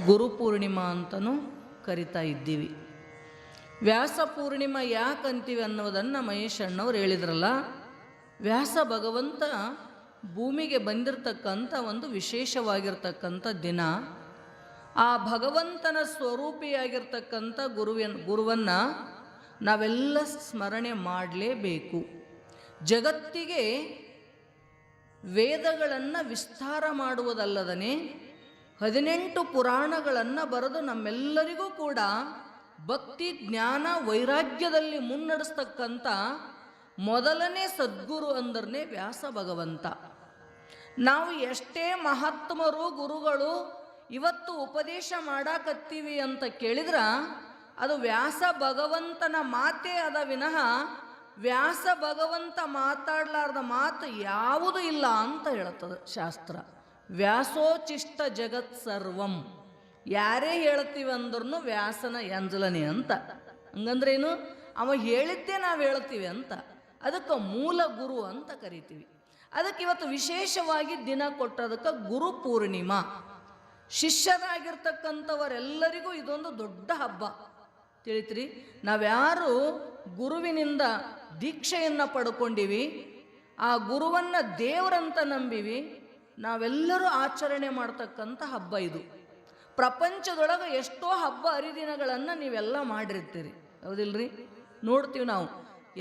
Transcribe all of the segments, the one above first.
ಗುರುಪೂರ್ಣಿಮಾ ಅಂತಲೂ ಕರಿತಾ ಇದ್ದೀವಿ. ವ್ಯಾಸ ಪೂರ್ಣಿಮಾ ಯಾಕಂತೀವಿ ಅನ್ನೋದನ್ನು ಮಹೇಶ್ ಅಣ್ಣವ್ರು ಹೇಳಿದ್ರಲ್ಲ. ವ್ಯಾಸ ಭಗವಂತ ಭೂಮಿಗೆ ಬಂದಿರತಕ್ಕಂಥ ಒಂದು ವಿಶೇಷವಾಗಿರ್ತಕ್ಕಂಥ ದಿನ. ಆ ಭಗವಂತನ ಸ್ವರೂಪಿಯಾಗಿರ್ತಕ್ಕಂಥ ಗುರುವನ್ನು ನಾವೆಲ್ಲ ಸ್ಮರಣೆ ಮಾಡಲೇಬೇಕು. ಜಗತ್ತಿಗೆ ವೇದಗಳನ್ನು ವಿಸ್ತಾರ ಮಾಡುವುದಲ್ಲದೇ 18 ಪುರಾಣಗಳನ್ನು ಬರೆದು ನಮ್ಮೆಲ್ಲರಿಗೂ ಕೂಡ ಭಕ್ತಿ ಜ್ಞಾನ ವೈರಾಗ್ಯದಲ್ಲಿ ಮುನ್ನಡೆಸ್ತಕ್ಕಂಥ ಮೊದಲನೇ ಸದ್ಗುರು ಅಂದ್ರೆ ವ್ಯಾಸ ಭಗವಂತ. ನಾವು ಎಷ್ಟೇ ಮಹಾತ್ಮರು ಗುರುಗಳು ಇವತ್ತು ಉಪದೇಶ ಮಾಡಾಕತ್ತೀವಿ ಅಂತ ಕೇಳಿದ್ರ ಅದು ವ್ಯಾಸ ಭಗವಂತನ ಮಾತೇ ಅದ ವಿನಃ ವ್ಯಾಸ ಭಗವಂತ ಮಾತಾಡಲಾರ್ದ ಮಾತು ಯಾವುದೂ ಇಲ್ಲ ಅಂತ ಹೇಳ್ತದೆ ಶಾಸ್ತ್ರ. ವ್ಯಾಸೋಚಿಷ್ಟ ಜಗತ್ ಸರ್ವಂ. ಯಾರೇ ಹೇಳ್ತೀವಿ ಅಂದ್ರೂ ವ್ಯಾಸನ ಎಂಜಲನೆ ಅಂತ. ಹಂಗಂದ್ರೇನು? ಅವ ಹೇಳಿದ್ದೇ ನಾವು ಹೇಳ್ತೀವಿ ಅಂತ. ಅದಕ್ಕೆ ಮೂಲ ಗುರು ಅಂತ ಕರಿತೀವಿ. ಅದಕ್ಕೆ ಇವತ್ತು ವಿಶೇಷವಾಗಿ ದಿನ ಕೊಟ್ಟದಕ್ಕೆ ಗುರು ಪೂರ್ಣಿಮಾ. ಶಿಷ್ಯರಾಗಿರ್ತಕ್ಕಂಥವರೆಲ್ಲರಿಗೂ ಇದೊಂದು ದೊಡ್ಡ ಹಬ್ಬ. ತಿಳಿತ್ರಿ? ನಾವ್ಯಾರು ಗುರುವಿನಿಂದ ದೀಕ್ಷೆಯನ್ನು ಪಡ್ಕೊಂಡಿವಿ, ಆ ಗುರುವನ್ನು ದೇವರಂತ ನಂಬಿವಿ, ನಾವೆಲ್ಲರೂ ಆಚರಣೆ ಮಾಡ್ತಕ್ಕಂಥ ಹಬ್ಬ ಇದು. ಪ್ರಪಂಚದೊಳಗೆ ಎಷ್ಟೋ ಹಬ್ಬ ಹರಿದಿನಗಳನ್ನು ನೀವೆಲ್ಲ ಮಾಡಿರ್ತೀರಿ, ಹೌದಿಲ್ರಿ? ನೋಡ್ತೀವಿ ನಾವು.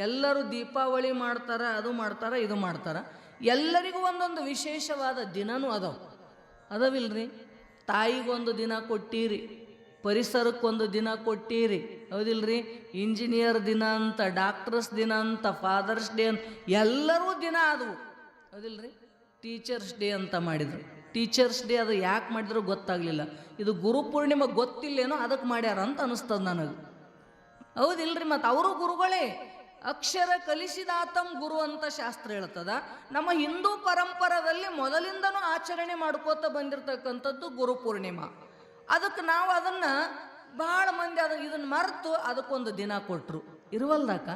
ಎಲ್ಲರೂ ದೀಪಾವಳಿ ಮಾಡ್ತಾರೆ, ಅದು ಮಾಡ್ತಾರೆ, ಇದು ಮಾಡ್ತಾರೆ. ಎಲ್ಲರಿಗೂ ಒಂದೊಂದು ವಿಶೇಷವಾದ ದಿನನೂ ಅದಾವಿಲ್ರಿ? ತಾಯಿಗೊಂದು ದಿನ ಕೊಟ್ಟೀರಿ, ಪರಿಸರಕ್ಕೊಂದು ದಿನ ಕೊಟ್ಟೀರಿ, ಹೌದಿಲ್ರಿ? ಇಂಜಿನಿಯರ್ ದಿನ ಅಂತ, ಡಾಕ್ಟರ್ಸ್ ದಿನ ಅಂತ, ಫಾದರ್ಸ್ ಡೇ ಅಂತ ಎಲ್ಲರೂ ದಿನ ಆದವು, ಹೌದಿಲ್ರಿ? ಟೀಚರ್ಸ್ ಡೇ ಅಂತ ಮಾಡಿದರು. ಟೀಚರ್ಸ್ ಡೇ ಅದು ಯಾಕೆ ಮಾಡಿದ್ರು ಗೊತ್ತಾಗಲಿಲ್ಲ. ಇದು ಗುರುಪೂರ್ಣಿಮೆ ಗೊತ್ತಿಲ್ಲೇನೋ ಅದಕ್ಕೆ ಮಾಡ್ಯಾರ ಅಂತ ಅನಿಸ್ತದೆ ನನಗೆ, ಹೌದಿಲ್ರಿ? ಮತ್ತು ಅವರು ಗುರುಗಳೇ. ಅಕ್ಷರ ಕಲಿಸಿದಾತಂ ಗುರು ಅಂತ ಶಾಸ್ತ್ರ ಹೇಳ್ತದ. ನಮ್ಮ ಹಿಂದೂ ಪರಂಪರದಲ್ಲಿ ಮೊದಲಿಂದನೂ ಆಚರಣೆ ಮಾಡ್ಕೋತ ಬಂದಿರತಕ್ಕಂಥದ್ದು ಗುರುಪೂರ್ಣಿಮಾ. ಅದಕ್ಕೆ ನಾವು ಅದನ್ನು ಭಾಳ ಮಂದಿ ಇದನ್ನು ಮರೆತು ಅದಕ್ಕೊಂದು ದಿನ ಕೊಟ್ಟರು ಇರುವಲ್ದಾಕ.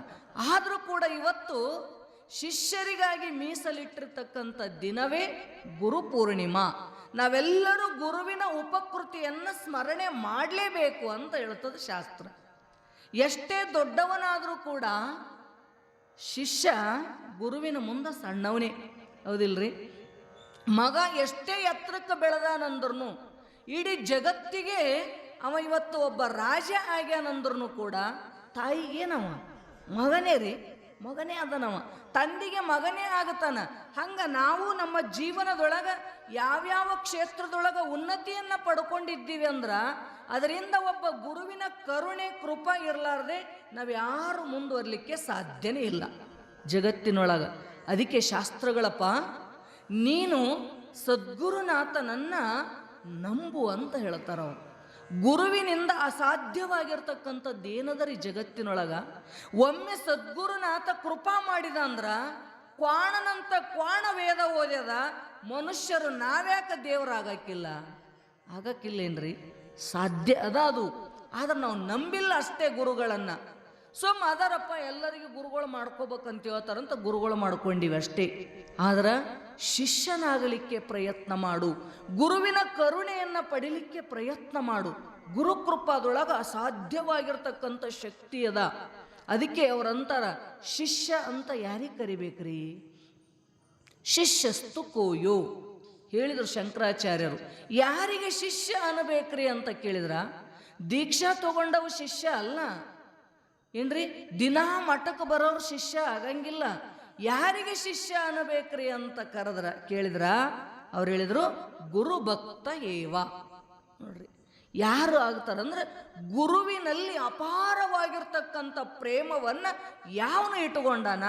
ಆದರೂ ಕೂಡ ಇವತ್ತು ಶಿಷ್ಯರಿಗಾಗಿ ಮೀಸಲಿಟ್ಟಿರ್ತಕ್ಕಂಥ ದಿನವೇ ಗುರುಪೂರ್ಣಿಮಾ. ನಾವೆಲ್ಲರೂ ಗುರುವಿನ ಉಪಕೃತಿಯನ್ನು ಸ್ಮರಣೆ ಮಾಡಲೇಬೇಕು ಅಂತ ಹೇಳ್ತದೆ ಶಾಸ್ತ್ರ. ಎಷ್ಟೇ ದೊಡ್ಡವನಾದರೂ ಕೂಡ ಶಿಷ್ಯ ಗುರುವಿನ ಮುಂದೆ ಸಣ್ಣವನೇ, ಹೌದಿಲ್ರಿ? ಮಗ ಎಷ್ಟೇ ಎತ್ತರಕ್ಕೆ ಬೆಳೆದಾನಂದ್ರೂ, ಇಡೀ ಜಗತ್ತಿಗೆ ಅವ ಇವತ್ತು ಒಬ್ಬ ರಾಜ ಆಗ್ಯಾನಂದ್ರೂ ಕೂಡ ತಾಯಿಗೇನವ ಮಗನೇ ರೀ, ಮಗನೇ ಅದನವ. ತಂದೆಗೆ ಮಗನೇ ಆಗತಾನ. ಹಂಗೆ ನಾವು ನಮ್ಮ ಜೀವನದೊಳಗೆ ಯಾವ್ಯಾವ ಕ್ಷೇತ್ರದೊಳಗೆ ಉನ್ನತಿಯನ್ನು ಪಡ್ಕೊಂಡಿದ್ದೀವಿ ಅಂದ್ರೆ ಅದರಿಂದ ಒಬ್ಬ ಗುರುವಿನ ಕರುಣೆ ಕೃಪಾ ಇರಲಾರ್ದೆ ನಾವು ಯಾರು ಮುಂದುವರಲಿಕ್ಕೆ ಸಾಧ್ಯನೇ ಇಲ್ಲ ಜಗತ್ತಿನೊಳಗೆ. ಅದಕ್ಕೆ ಶಾಸ್ತ್ರಗಳಪ್ಪ, ನೀನು ಸದ್ಗುರುನಾಥನನ್ನು ನಂಬು ಅಂತ ಹೇಳ್ತಾರ ಅವರು. ಗುರುವಿನಿಂದ ಅಸಾಧ್ಯವಾಗಿರ್ತಕ್ಕಂಥದ್ದು ಏನದರಿ ಜಗತ್ತಿನೊಳಗೆ. ಒಮ್ಮೆ ಸದ್ಗುರುನಾಥ ಕೃಪಾ ಮಾಡಿದ ಅಂದ್ರೆ ಕ್ವಾಣನಂತ ಕ್ವಾಣ ವೇದ ಓದ್ಯದ ಮನುಷ್ಯರು ನಾವ್ಯಾಕೆ ದೇವರಾಗಕ್ಕಿಲ್ಲ? ಆಗಕ್ಕಿಲ್ಲೇನ್ರಿ? ಸಾಧ್ಯ ಅದು. ಆದ್ರೆ ನಾವು ನಂಬಿಲ್ಲ ಅಷ್ಟೇ ಗುರುಗಳನ್ನು. ಅದರಪ್ಪ ಎಲ್ಲರಿಗೂ ಗುರುಗಳು ಮಾಡ್ಕೋಬೇಕಂತ ಹೇಳ್ತಾರಂತ ಗುರುಗಳು ಮಾಡ್ಕೊಂಡಿವಿ ಅಷ್ಟೇ. ಆದ್ರೆ ಶಿಷ್ಯನಾಗಲಿಕ್ಕೆ ಪ್ರಯತ್ನ ಮಾಡು, ಗುರುವಿನ ಕರುಣೆಯನ್ನು ಪಡಿಲಿಕ್ಕೆ ಪ್ರಯತ್ನ ಮಾಡು. ಗುರುಕೃಪಾದೊಳಗೆ ಅಸಾಧ್ಯವಾಗಿರ್ತಕ್ಕಂಥ ಶಕ್ತಿ ಅದ. ಅದಕ್ಕೆ ಅವ್ರಂತಾರ ಶಿಷ್ಯ ಅಂತ ಯಾರಿಗೆ ಕರಿಬೇಕ್ರಿ? ಶಿಷ್ಯಸ್ತು ಕೋಯೋ ಹೇಳಿದರು ಶಂಕರಾಚಾರ್ಯರು. ಯಾರಿಗೆ ಶಿಷ್ಯ ಅನ್ನಬೇಕ್ರಿ ಅಂತ ಕೇಳಿದ್ರ ದೀಕ್ಷಾ ತಗೊಂಡವು ಶಿಷ್ಯ ಅಲ್ಲ ಏನ್ರಿ, ದಿನಾ ಮಠಕ್ಕೆ ಬರೋರು ಶಿಷ್ಯ ಆಗಂಗಿಲ್ಲ. ಯಾರಿಗೆ ಶಿಷ್ಯ ಅನ್ನಬೇಕ್ರಿ ಅಂತ ಕೇಳಿದ್ರ ಅವ್ರು ಹೇಳಿದ್ರು ಗುರು ಭಕ್ತ ಏವ. ನೋಡ್ರಿ, ಯಾರು ಆಗ್ತಾರಂದ್ರೆ ಗುರುವಿನಲ್ಲಿ ಅಪಾರವಾಗಿರ್ತಕ್ಕಂಥ ಪ್ರೇಮವನ್ನು ಯಾವನು ಇಟ್ಟುಕೊಂಡಾನ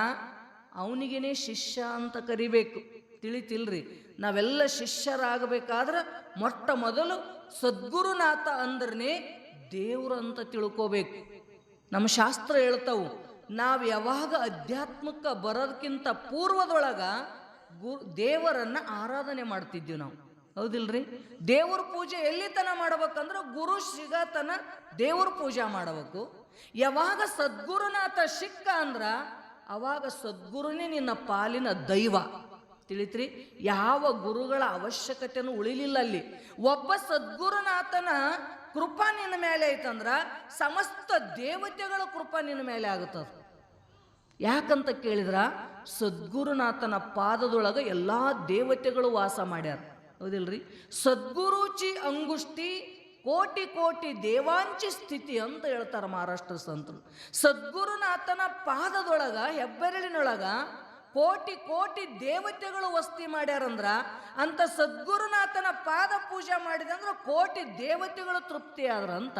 ಅವನಿಗೇನೆ ಶಿಷ್ಯ ಅಂತ ಕರಿಬೇಕು. ತಿಳಿತಿಲ್ರಿ? ನಾವೆಲ್ಲ ಶಿಷ್ಯರಾಗಬೇಕಾದ್ರೆ ಮೊಟ್ಟ ಮೊದಲು ಸದ್ಗುರುನಾಥ ಅಂದ್ರೆ ದೇವ್ರು ಅಂತ ತಿಳ್ಕೋಬೇಕು. ನಮ್ಮ ಶಾಸ್ತ್ರ ಹೇಳ್ತಾವು, ನಾವು ಯಾವಾಗ ಅಧ್ಯಾತ್ಮಕ್ಕೆ ಬರೋದಕ್ಕಿಂತ ಪೂರ್ವದೊಳಗ ದೇವರನ್ನು ಆರಾಧನೆ ಮಾಡ್ತಿದ್ವಿ ನಾವು, ಹೌದಿಲ್ರಿ? ದೇವ್ರ ಪೂಜೆ ಎಲ್ಲಿ ತನ ಮಾಡ್ಬೇಕಂದ್ರೆ ಗುರು ಸಿಗತನ ದೇವ್ರ ಪೂಜೆ ಮಾಡಬೇಕು. ಯಾವಾಗ ಸದ್ಗುರುನಾಥ ಸಿಕ್ಕ ಅಂದ್ರ ಅವಾಗ ಸದ್ಗುರುನೇ ನಿನ್ನ ಪಾಲಿನ ದೈವ. ತಿಳಿತ್ರಿ? ಯಾವ ಗುರುಗಳ ಅವಶ್ಯಕತೆನೂ ಉಳಿಲಿಲ್ಲ ಅಲ್ಲಿ. ಒಬ್ಬ ಸದ್ಗುರುನಾಥನ ಕೃಪಾ ನಿನ್ನ ಮೇಲೆ ಐತಂದ್ರ ಸಮಸ್ತ ದೇವತೆಗಳ ಕೃಪಾ ನಿನ್ನ ಮೇಲೆ ಆಗುತ್ತದ. ಯಾಕಂತ ಕೇಳಿದ್ರ ಸದ್ಗುರುನಾಥನ ಪಾದದೊಳಗ ಎಲ್ಲಾ ದೇವತೆಗಳು ವಾಸ ಮಾಡ್ಯಾರ. ಹೌದಿಲ್ರಿ? ಸದ್ಗುರುಚಿ ಅಂಗುಷ್ಟಿ ಕೋಟಿ ಕೋಟಿ ದೇವಾಂಚಿ ಸ್ಥಿತಿ ಅಂತ ಹೇಳ್ತಾರ ಮಹಾರಾಷ್ಟ್ರ ಸಂತರು. ಸದ್ಗುರುನಾಥನ ಪಾದದೊಳಗ ಹೆಬ್ಬೆರಳಿನೊಳಗ ಕೋಟಿ ಕೋಟಿ ದೇವತೆಗಳು ವಸ್ತಿ ಮಾಡ್ಯಾರಂದ್ರ ಅಂತ ಸದ್ಗುರುನಾಥನ ಪಾದ ಪೂಜೆ ಮಾಡಿದಂದ್ರ ಕೋಟಿ ದೇವತೆಗಳು ತೃಪ್ತಿ ಆದ್ರ ಅಂತ.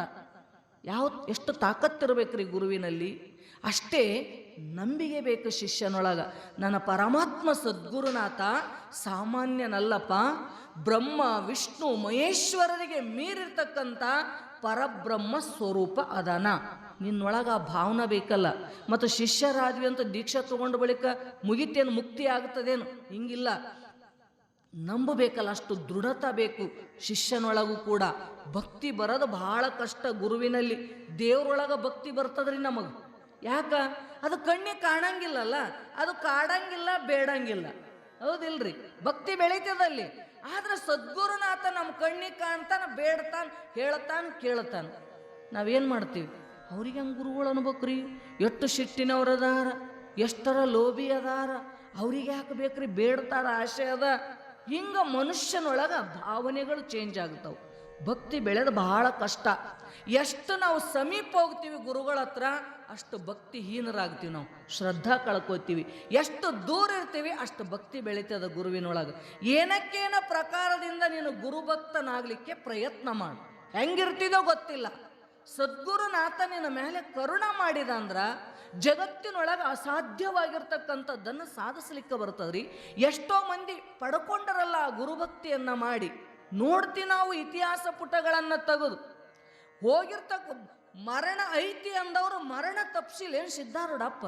ಎಷ್ಟು ತಾಕತ್ತಿರ್ಬೇಕ್ರಿ ಗುರುವಿನಲ್ಲಿ. ಅಷ್ಟೇ ನಂಬಿಕೆ ಬೇಕು ಶಿಷ್ಯನೊಳಗ. ನನ್ನ ಪರಮಾತ್ಮ ಸದ್ಗುರುನಾಥ ಸಾಮಾನ್ಯನಲ್ಲಪ್ಪ, ಬ್ರಹ್ಮ ವಿಷ್ಣು ಮಹೇಶ್ವರರಿಗೆ ಮೀರಿರ್ತಕ್ಕಂಥ ಪರಬ್ರಹ್ಮ ಸ್ವರೂಪ ಅದಾನ. ನಿನ್ನೊಳಗ ಭಾವನೆ ಬೇಕಲ್ಲ. ಮತ್ತು ಶಿಷ್ಯರಾದ್ವಿ ಅಂತ ದೀಕ್ಷಾ ತಗೊಂಡ ಬಳಿಕ ಮುಗಿತೇನು, ಮುಕ್ತಿ ಆಗ್ತದೇನು? ಹಿಂಗಿಲ್ಲ, ನಂಬಬೇಕಲ್ಲ. ಅಷ್ಟು ದೃಢತೆ ಬೇಕು ಶಿಷ್ಯನೊಳಗೂ ಕೂಡ. ಭಕ್ತಿ ಬರೋದು ಬಹಳ ಕಷ್ಟ ಗುರುವಿನಲ್ಲಿ. ದೇವ್ರೊಳಗ ಭಕ್ತಿ ಬರ್ತದ್ರಿ ನಮಗೆ. ಯಾಕ? ಅದು ಕಣ್ಣಿಗೆ ಕಾಣಂಗಿಲ್ಲಲ್ಲ, ಅದು ಕಾಡಂಗಿಲ್ಲ, ಬೇಡಂಗಿಲ್ಲ. ಹೌದಿಲ್ರಿ? ಭಕ್ತಿ ಬೆಳೀತದಲ್ಲಿ. ಆದ್ರೆ ಸದ್ಗುರುನಾಥ ನಮ್ಮ ಕಣ್ಣಿಗೆ ಕಾಣ್ತಾನ, ಬೇಡ್ತಾನ, ಹೇಳ್ತಾನ, ಕೇಳ್ತಾನ. ನಾವೇನು ಮಾಡ್ತೀವಿ? ಅವ್ರಿಗೆ ಹಂಗೆ ಗುರುಗಳು ಅನ್ಬೇಕ್ರಿ. ಎಷ್ಟು ಸಿಟ್ಟಿನವ್ರದಾರ, ಎಷ್ಟರ ಲೋಭಿ ಅದಾರ, ಅವ್ರಿಗೆ ಯಾಕೆ ಬೇಕ್ರಿ? ಬೇಡ್ತಾರ, ಆಸೆ ಅದ. ಹಿಂಗ ಮನುಷ್ಯನೊಳಗ ಭಾವನೆಗಳು ಚೇಂಜ್ ಆಗ್ತಾವ. ಭಕ್ತಿ ಬೆಳೆದು ಬಹಳ ಕಷ್ಟ. ಎಷ್ಟು ನಾವು ಸಮೀಪ ಹೋಗ್ತೀವಿ ಗುರುಗಳ ಹತ್ರ ಅಷ್ಟು ಭಕ್ತಿಹೀನರಾಗ್ತೀವಿ. ನಾವು ಶ್ರದ್ಧಾ ಕಳ್ಕೋತೀವಿ. ಎಷ್ಟು ದೂರ ಇರ್ತೀವಿ ಅಷ್ಟು ಭಕ್ತಿ ಬೆಳೀತದ ಗುರುವಿನೊಳಗೆ. ಏನಕ್ಕೇನ ಪ್ರಕಾರದಿಂದ ನೀನು ಗುರುಭಕ್ತನಾಗ್ಲಿಕ್ಕೆ ಪ್ರಯತ್ನ ಮಾಡು. ಹೆಂಗಿರ್ತಿದೋ ಗೊತ್ತಿಲ್ಲ. ಸದ್ಗುರುನಾಥ ನಿನ್ನ ಮೇಲೆ ಕರುಣ ಮಾಡಿದ ಅಂದ್ರ ಜಗತ್ತಿನೊಳಗೆ ಅಸಾಧ್ಯವಾಗಿರ್ತಕ್ಕಂಥದ್ದನ್ನು ಸಾಧಿಸ್ಲಿಕ್ಕೆ ಬರ್ತದ್ರಿ. ಎಷ್ಟೋ ಮಂದಿ ಪಡ್ಕೊಂಡರಲ್ಲ ಆ ಗುರುಭಕ್ತಿಯನ್ನ ಮಾಡಿ. ನೋಡ್ತೀವಿ ನಾವು ಇತಿಹಾಸ ಪುಟಗಳನ್ನು ತೆಗೆದು. ಮರಣ ಐತಿ ಅಂದವರು ಮರಣ ತಪ್ಸಿಲ್. ಏನು ಸಿದ್ಧಾರೂಢಪ್ಪ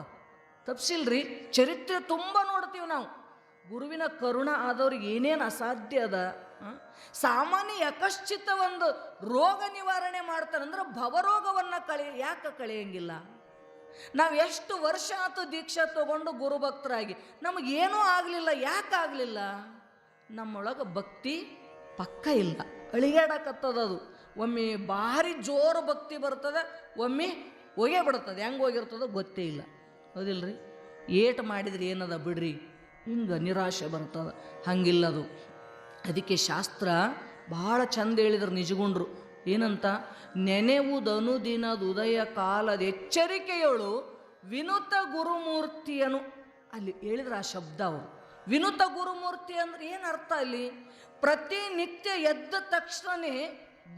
ತಪ್ಸಿಲ್ರಿ? ಚರಿತ್ರೆ ತುಂಬ ನೋಡ್ತೀವಿ ನಾವು. ಗುರುವಿನ ಕರುಣ ಆದವ್ರಿಗೆ ಏನೇನು ಅಸಾಧ್ಯ ಅದ. ಸಾಮಾನ್ಯ ಯಕಶ್ಚಿತ ಒಂದು ರೋಗ ನಿವಾರಣೆ ಮಾಡ್ತಾರಂದ್ರೆ ಭವರೋಗವನ್ನು ಯಾಕೆ ಕಳೆಯಂಗಿಲ್ಲ? ನಾವು ಎಷ್ಟು ವರ್ಷ ಆತು ದೀಕ್ಷಾ ತಗೊಂಡು ಗುರುಭಕ್ತರಾಗಿ ನಮಗೇನೂ ಆಗಲಿಲ್ಲ. ಯಾಕೆ ಆಗಲಿಲ್ಲ? ನಮ್ಮೊಳಗೆ ಭಕ್ತಿ ಪಕ್ಕ ಇಲ್ಲ, ಅಳಿಗಾಡಕತ್ತದದು. ಒಮ್ಮೆ ಭಾರಿ ಜೋರು ಭಕ್ತಿ ಬರ್ತದೆ, ಒಮ್ಮೆ ಹೋಗೇ ಬಿಡ್ತದೆ. ಹೆಂಗೆ ಹೋಗಿರ್ತದೋ ಗೊತ್ತೇ ಇಲ್ಲ. ಹೌದಿಲ್ರಿ? ಏಟು ಮಾಡಿದ್ರಿ ಏನದ ಬಿಡ್ರಿ, ಹಿಂಗೆ ನಿರಾಶೆ ಬರ್ತದೆ. ಹಂಗಿಲ್ಲದು. ಅದಕ್ಕೆ ಶಾಸ್ತ್ರ ಭಾಳ ಚಂದ ಹೇಳಿದ್ರು ನಿಜಗುಂಡ್ರು. ಏನಂತ? ನೆನೆವುದನು ದಿನದ ಉದಯ ಕಾಲದ ಎಚ್ಚರಿಕೆಯಳು ವಿನುತ ಗುರುಮೂರ್ತಿಯನು. ಅಲ್ಲಿ ಹೇಳಿದ್ರು ಆ ಶಬ್ದ ಅವರು. ವಿನುತ ಗುರುಮೂರ್ತಿ ಅಂದ್ರೆ ಏನು ಅರ್ಥ? ಅಲ್ಲಿ ಪ್ರತಿನಿತ್ಯ ಎದ್ದ ತಕ್ಷಣನೇ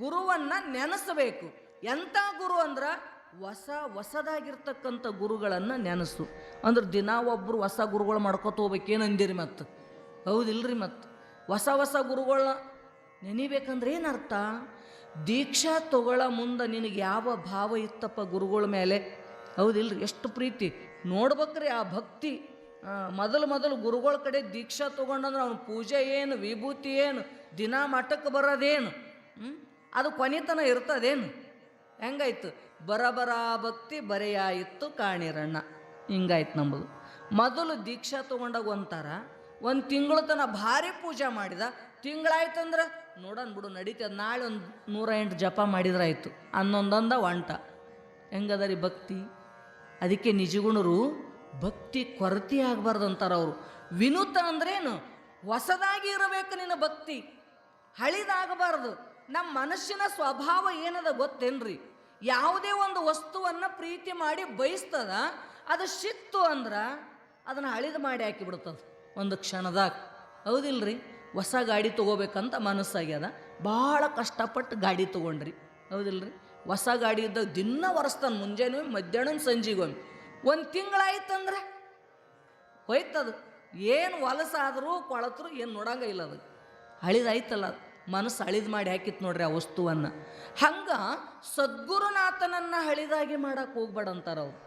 ಗುರುವನ್ನ ನೆನೆಸಬೇಕು. ಎಂಥ ಗುರು ಅಂದ್ರ ಹೊಸದಾಗಿರ್ತಕ್ಕಂಥ ಗುರುಗಳನ್ನು ನೆನೆಸು. ಅಂದ್ರೆ ದಿನ ಒಬ್ಬರು ಹೊಸ ಗುರುಗಳು ಮಾಡ್ಕೊತ ಹೋಗ್ಬೇಕೇನಂದಿರಿ? ಮತ್ತು ಹೌದಿಲ್ರಿ? ಮತ್ತು ಹೊಸ ಗುರುಗಳನ್ನ ನೆನಿಬೇಕಂದ್ರೆ ಏನರ್ಥ? ದೀಕ್ಷಾ ತಗೊಳ ಮುಂದೆ ನಿನಗೆ ಯಾವ ಭಾವ ಇತ್ತಪ್ಪ ಗುರುಗಳ ಮೇಲೆ? ಹೌದಿಲ್ರಿ? ಎಷ್ಟು ಪ್ರೀತಿ ನೋಡ್ಬೇಕ್ರಿ ಆ ಭಕ್ತಿ. ಮೊದಲು ಗುರುಗಳ ಕಡೆ ದೀಕ್ಷಾ ತಗೊಂಡಂದ್ರೆ ಅವನ ಪೂಜೆ ಏನು, ವಿಭೂತಿ ಏನು, ದಿನ ಮಠಕ್ಕೆ ಬರೋದೇನು, ಅದು ಕೊನೆತನ ಇರ್ತದೇನು? ಹೆಂಗಾಯ್ತು? ಬರಬರ ಭಕ್ತಿ ಬರೆಯಾಯಿತು ಕಾಣಿರಣ್ಣ. ಹಿಂಗಾಯ್ತು ನಂಬುದು. ಮೊದಲು ದೀಕ್ಷಾ ತಗೊಂಡಾಗ ಒಂಥರ, ಒಂದು ತಿಂಗಳ ತನಕ ಭಾರಿ ಪೂಜೆ ಮಾಡಿದ. ತಿಂಗಳಾಯ್ತಂದ್ರೆ ನೋಡೋಣ ಬಿಡು ನಡೀತದ, ನಾಳೆ ಒಂದು 108 ಜಪ ಮಾಡಿದ್ರಾಯ್ತು, ಅನ್ನೊಂದೊಂದ ಒಂಟ. ಹೆಂಗದ ರೀ ಭಕ್ತಿ? ಅದಕ್ಕೆ ನಿಜಗುಣರು ಭಕ್ತಿ ಕೊರತೆ ಆಗಬಾರ್ದು ಅಂತಾರ ಅವರು. ವಿನೂತ ಅಂದ್ರೇನು? ಹೊಸದಾಗಿ ಇರಬೇಕು ನಿನ್ನ ಭಕ್ತಿ, ಹಳಿದಾಗಬಾರ್ದು. ನಮ್ಮ ಮನಸ್ಸಿನ ಸ್ವಭಾವ ಏನದ ಗೊತ್ತೇನ್ರಿ? ಯಾವುದೇ ಒಂದು ವಸ್ತುವನ್ನು ಪ್ರೀತಿ ಮಾಡಿ ಬಯಸ್ತದ, ಅದು ಸಿಕ್ತು ಅಂದ್ರೆ ಅದನ್ನು ಹಳಿದು ಮಾಡಿ ಹಾಕಿಬಿಡ್ತದೆ ಒಂದು ಕ್ಷಣದಾಗ. ಹೌದಿಲ್ರಿ? ಹೊಸ ಗಾಡಿ ತೊಗೋಬೇಕಂತ ಮನಸ್ಸಾಗ್ಯದ, ಭಾಳ ಕಷ್ಟಪಟ್ಟು ಗಾಡಿ ತೊಗೊಂಡ್ರಿ. ಹೌದಿಲ್ರಿ? ಹೊಸ ಗಾಡಿ ಇದ್ದಾಗ ದಿನ ಒರೆಸ್ತಾನೆ, ಮುಂಜಾನೆ ಮಧ್ಯಾಹ್ನ ಸಂಜೆಗೊಮ್ಮೆ. ಒಂದು ತಿಂಗಳಾಯ್ತಂದ್ರೆ ಹೋಯ್ತದು. ಏನು ಹೊಲಸಾದರೂ ಕೊಳತರು ಏನು ನೋಡಂಗ ಇಲ್ಲ. ಅದು ಹಳಿದಾಯ್ತಲ್ಲ, ಮನಸ್ಸು ಹಳಿದು ಮಾಡಿ ಹಾಕಿತ್ತು ನೋಡ್ರಿ ಆ ವಸ್ತುವನ್ನು. ಹಂಗೆ ಸದ್ಗುರುನಾಥನನ್ನು ಹಳಿದಾಗಿ ಮಾಡಕ್ಕೆ ಹೋಗ್ಬೇಡಂತಾರ ಅವ್ರು.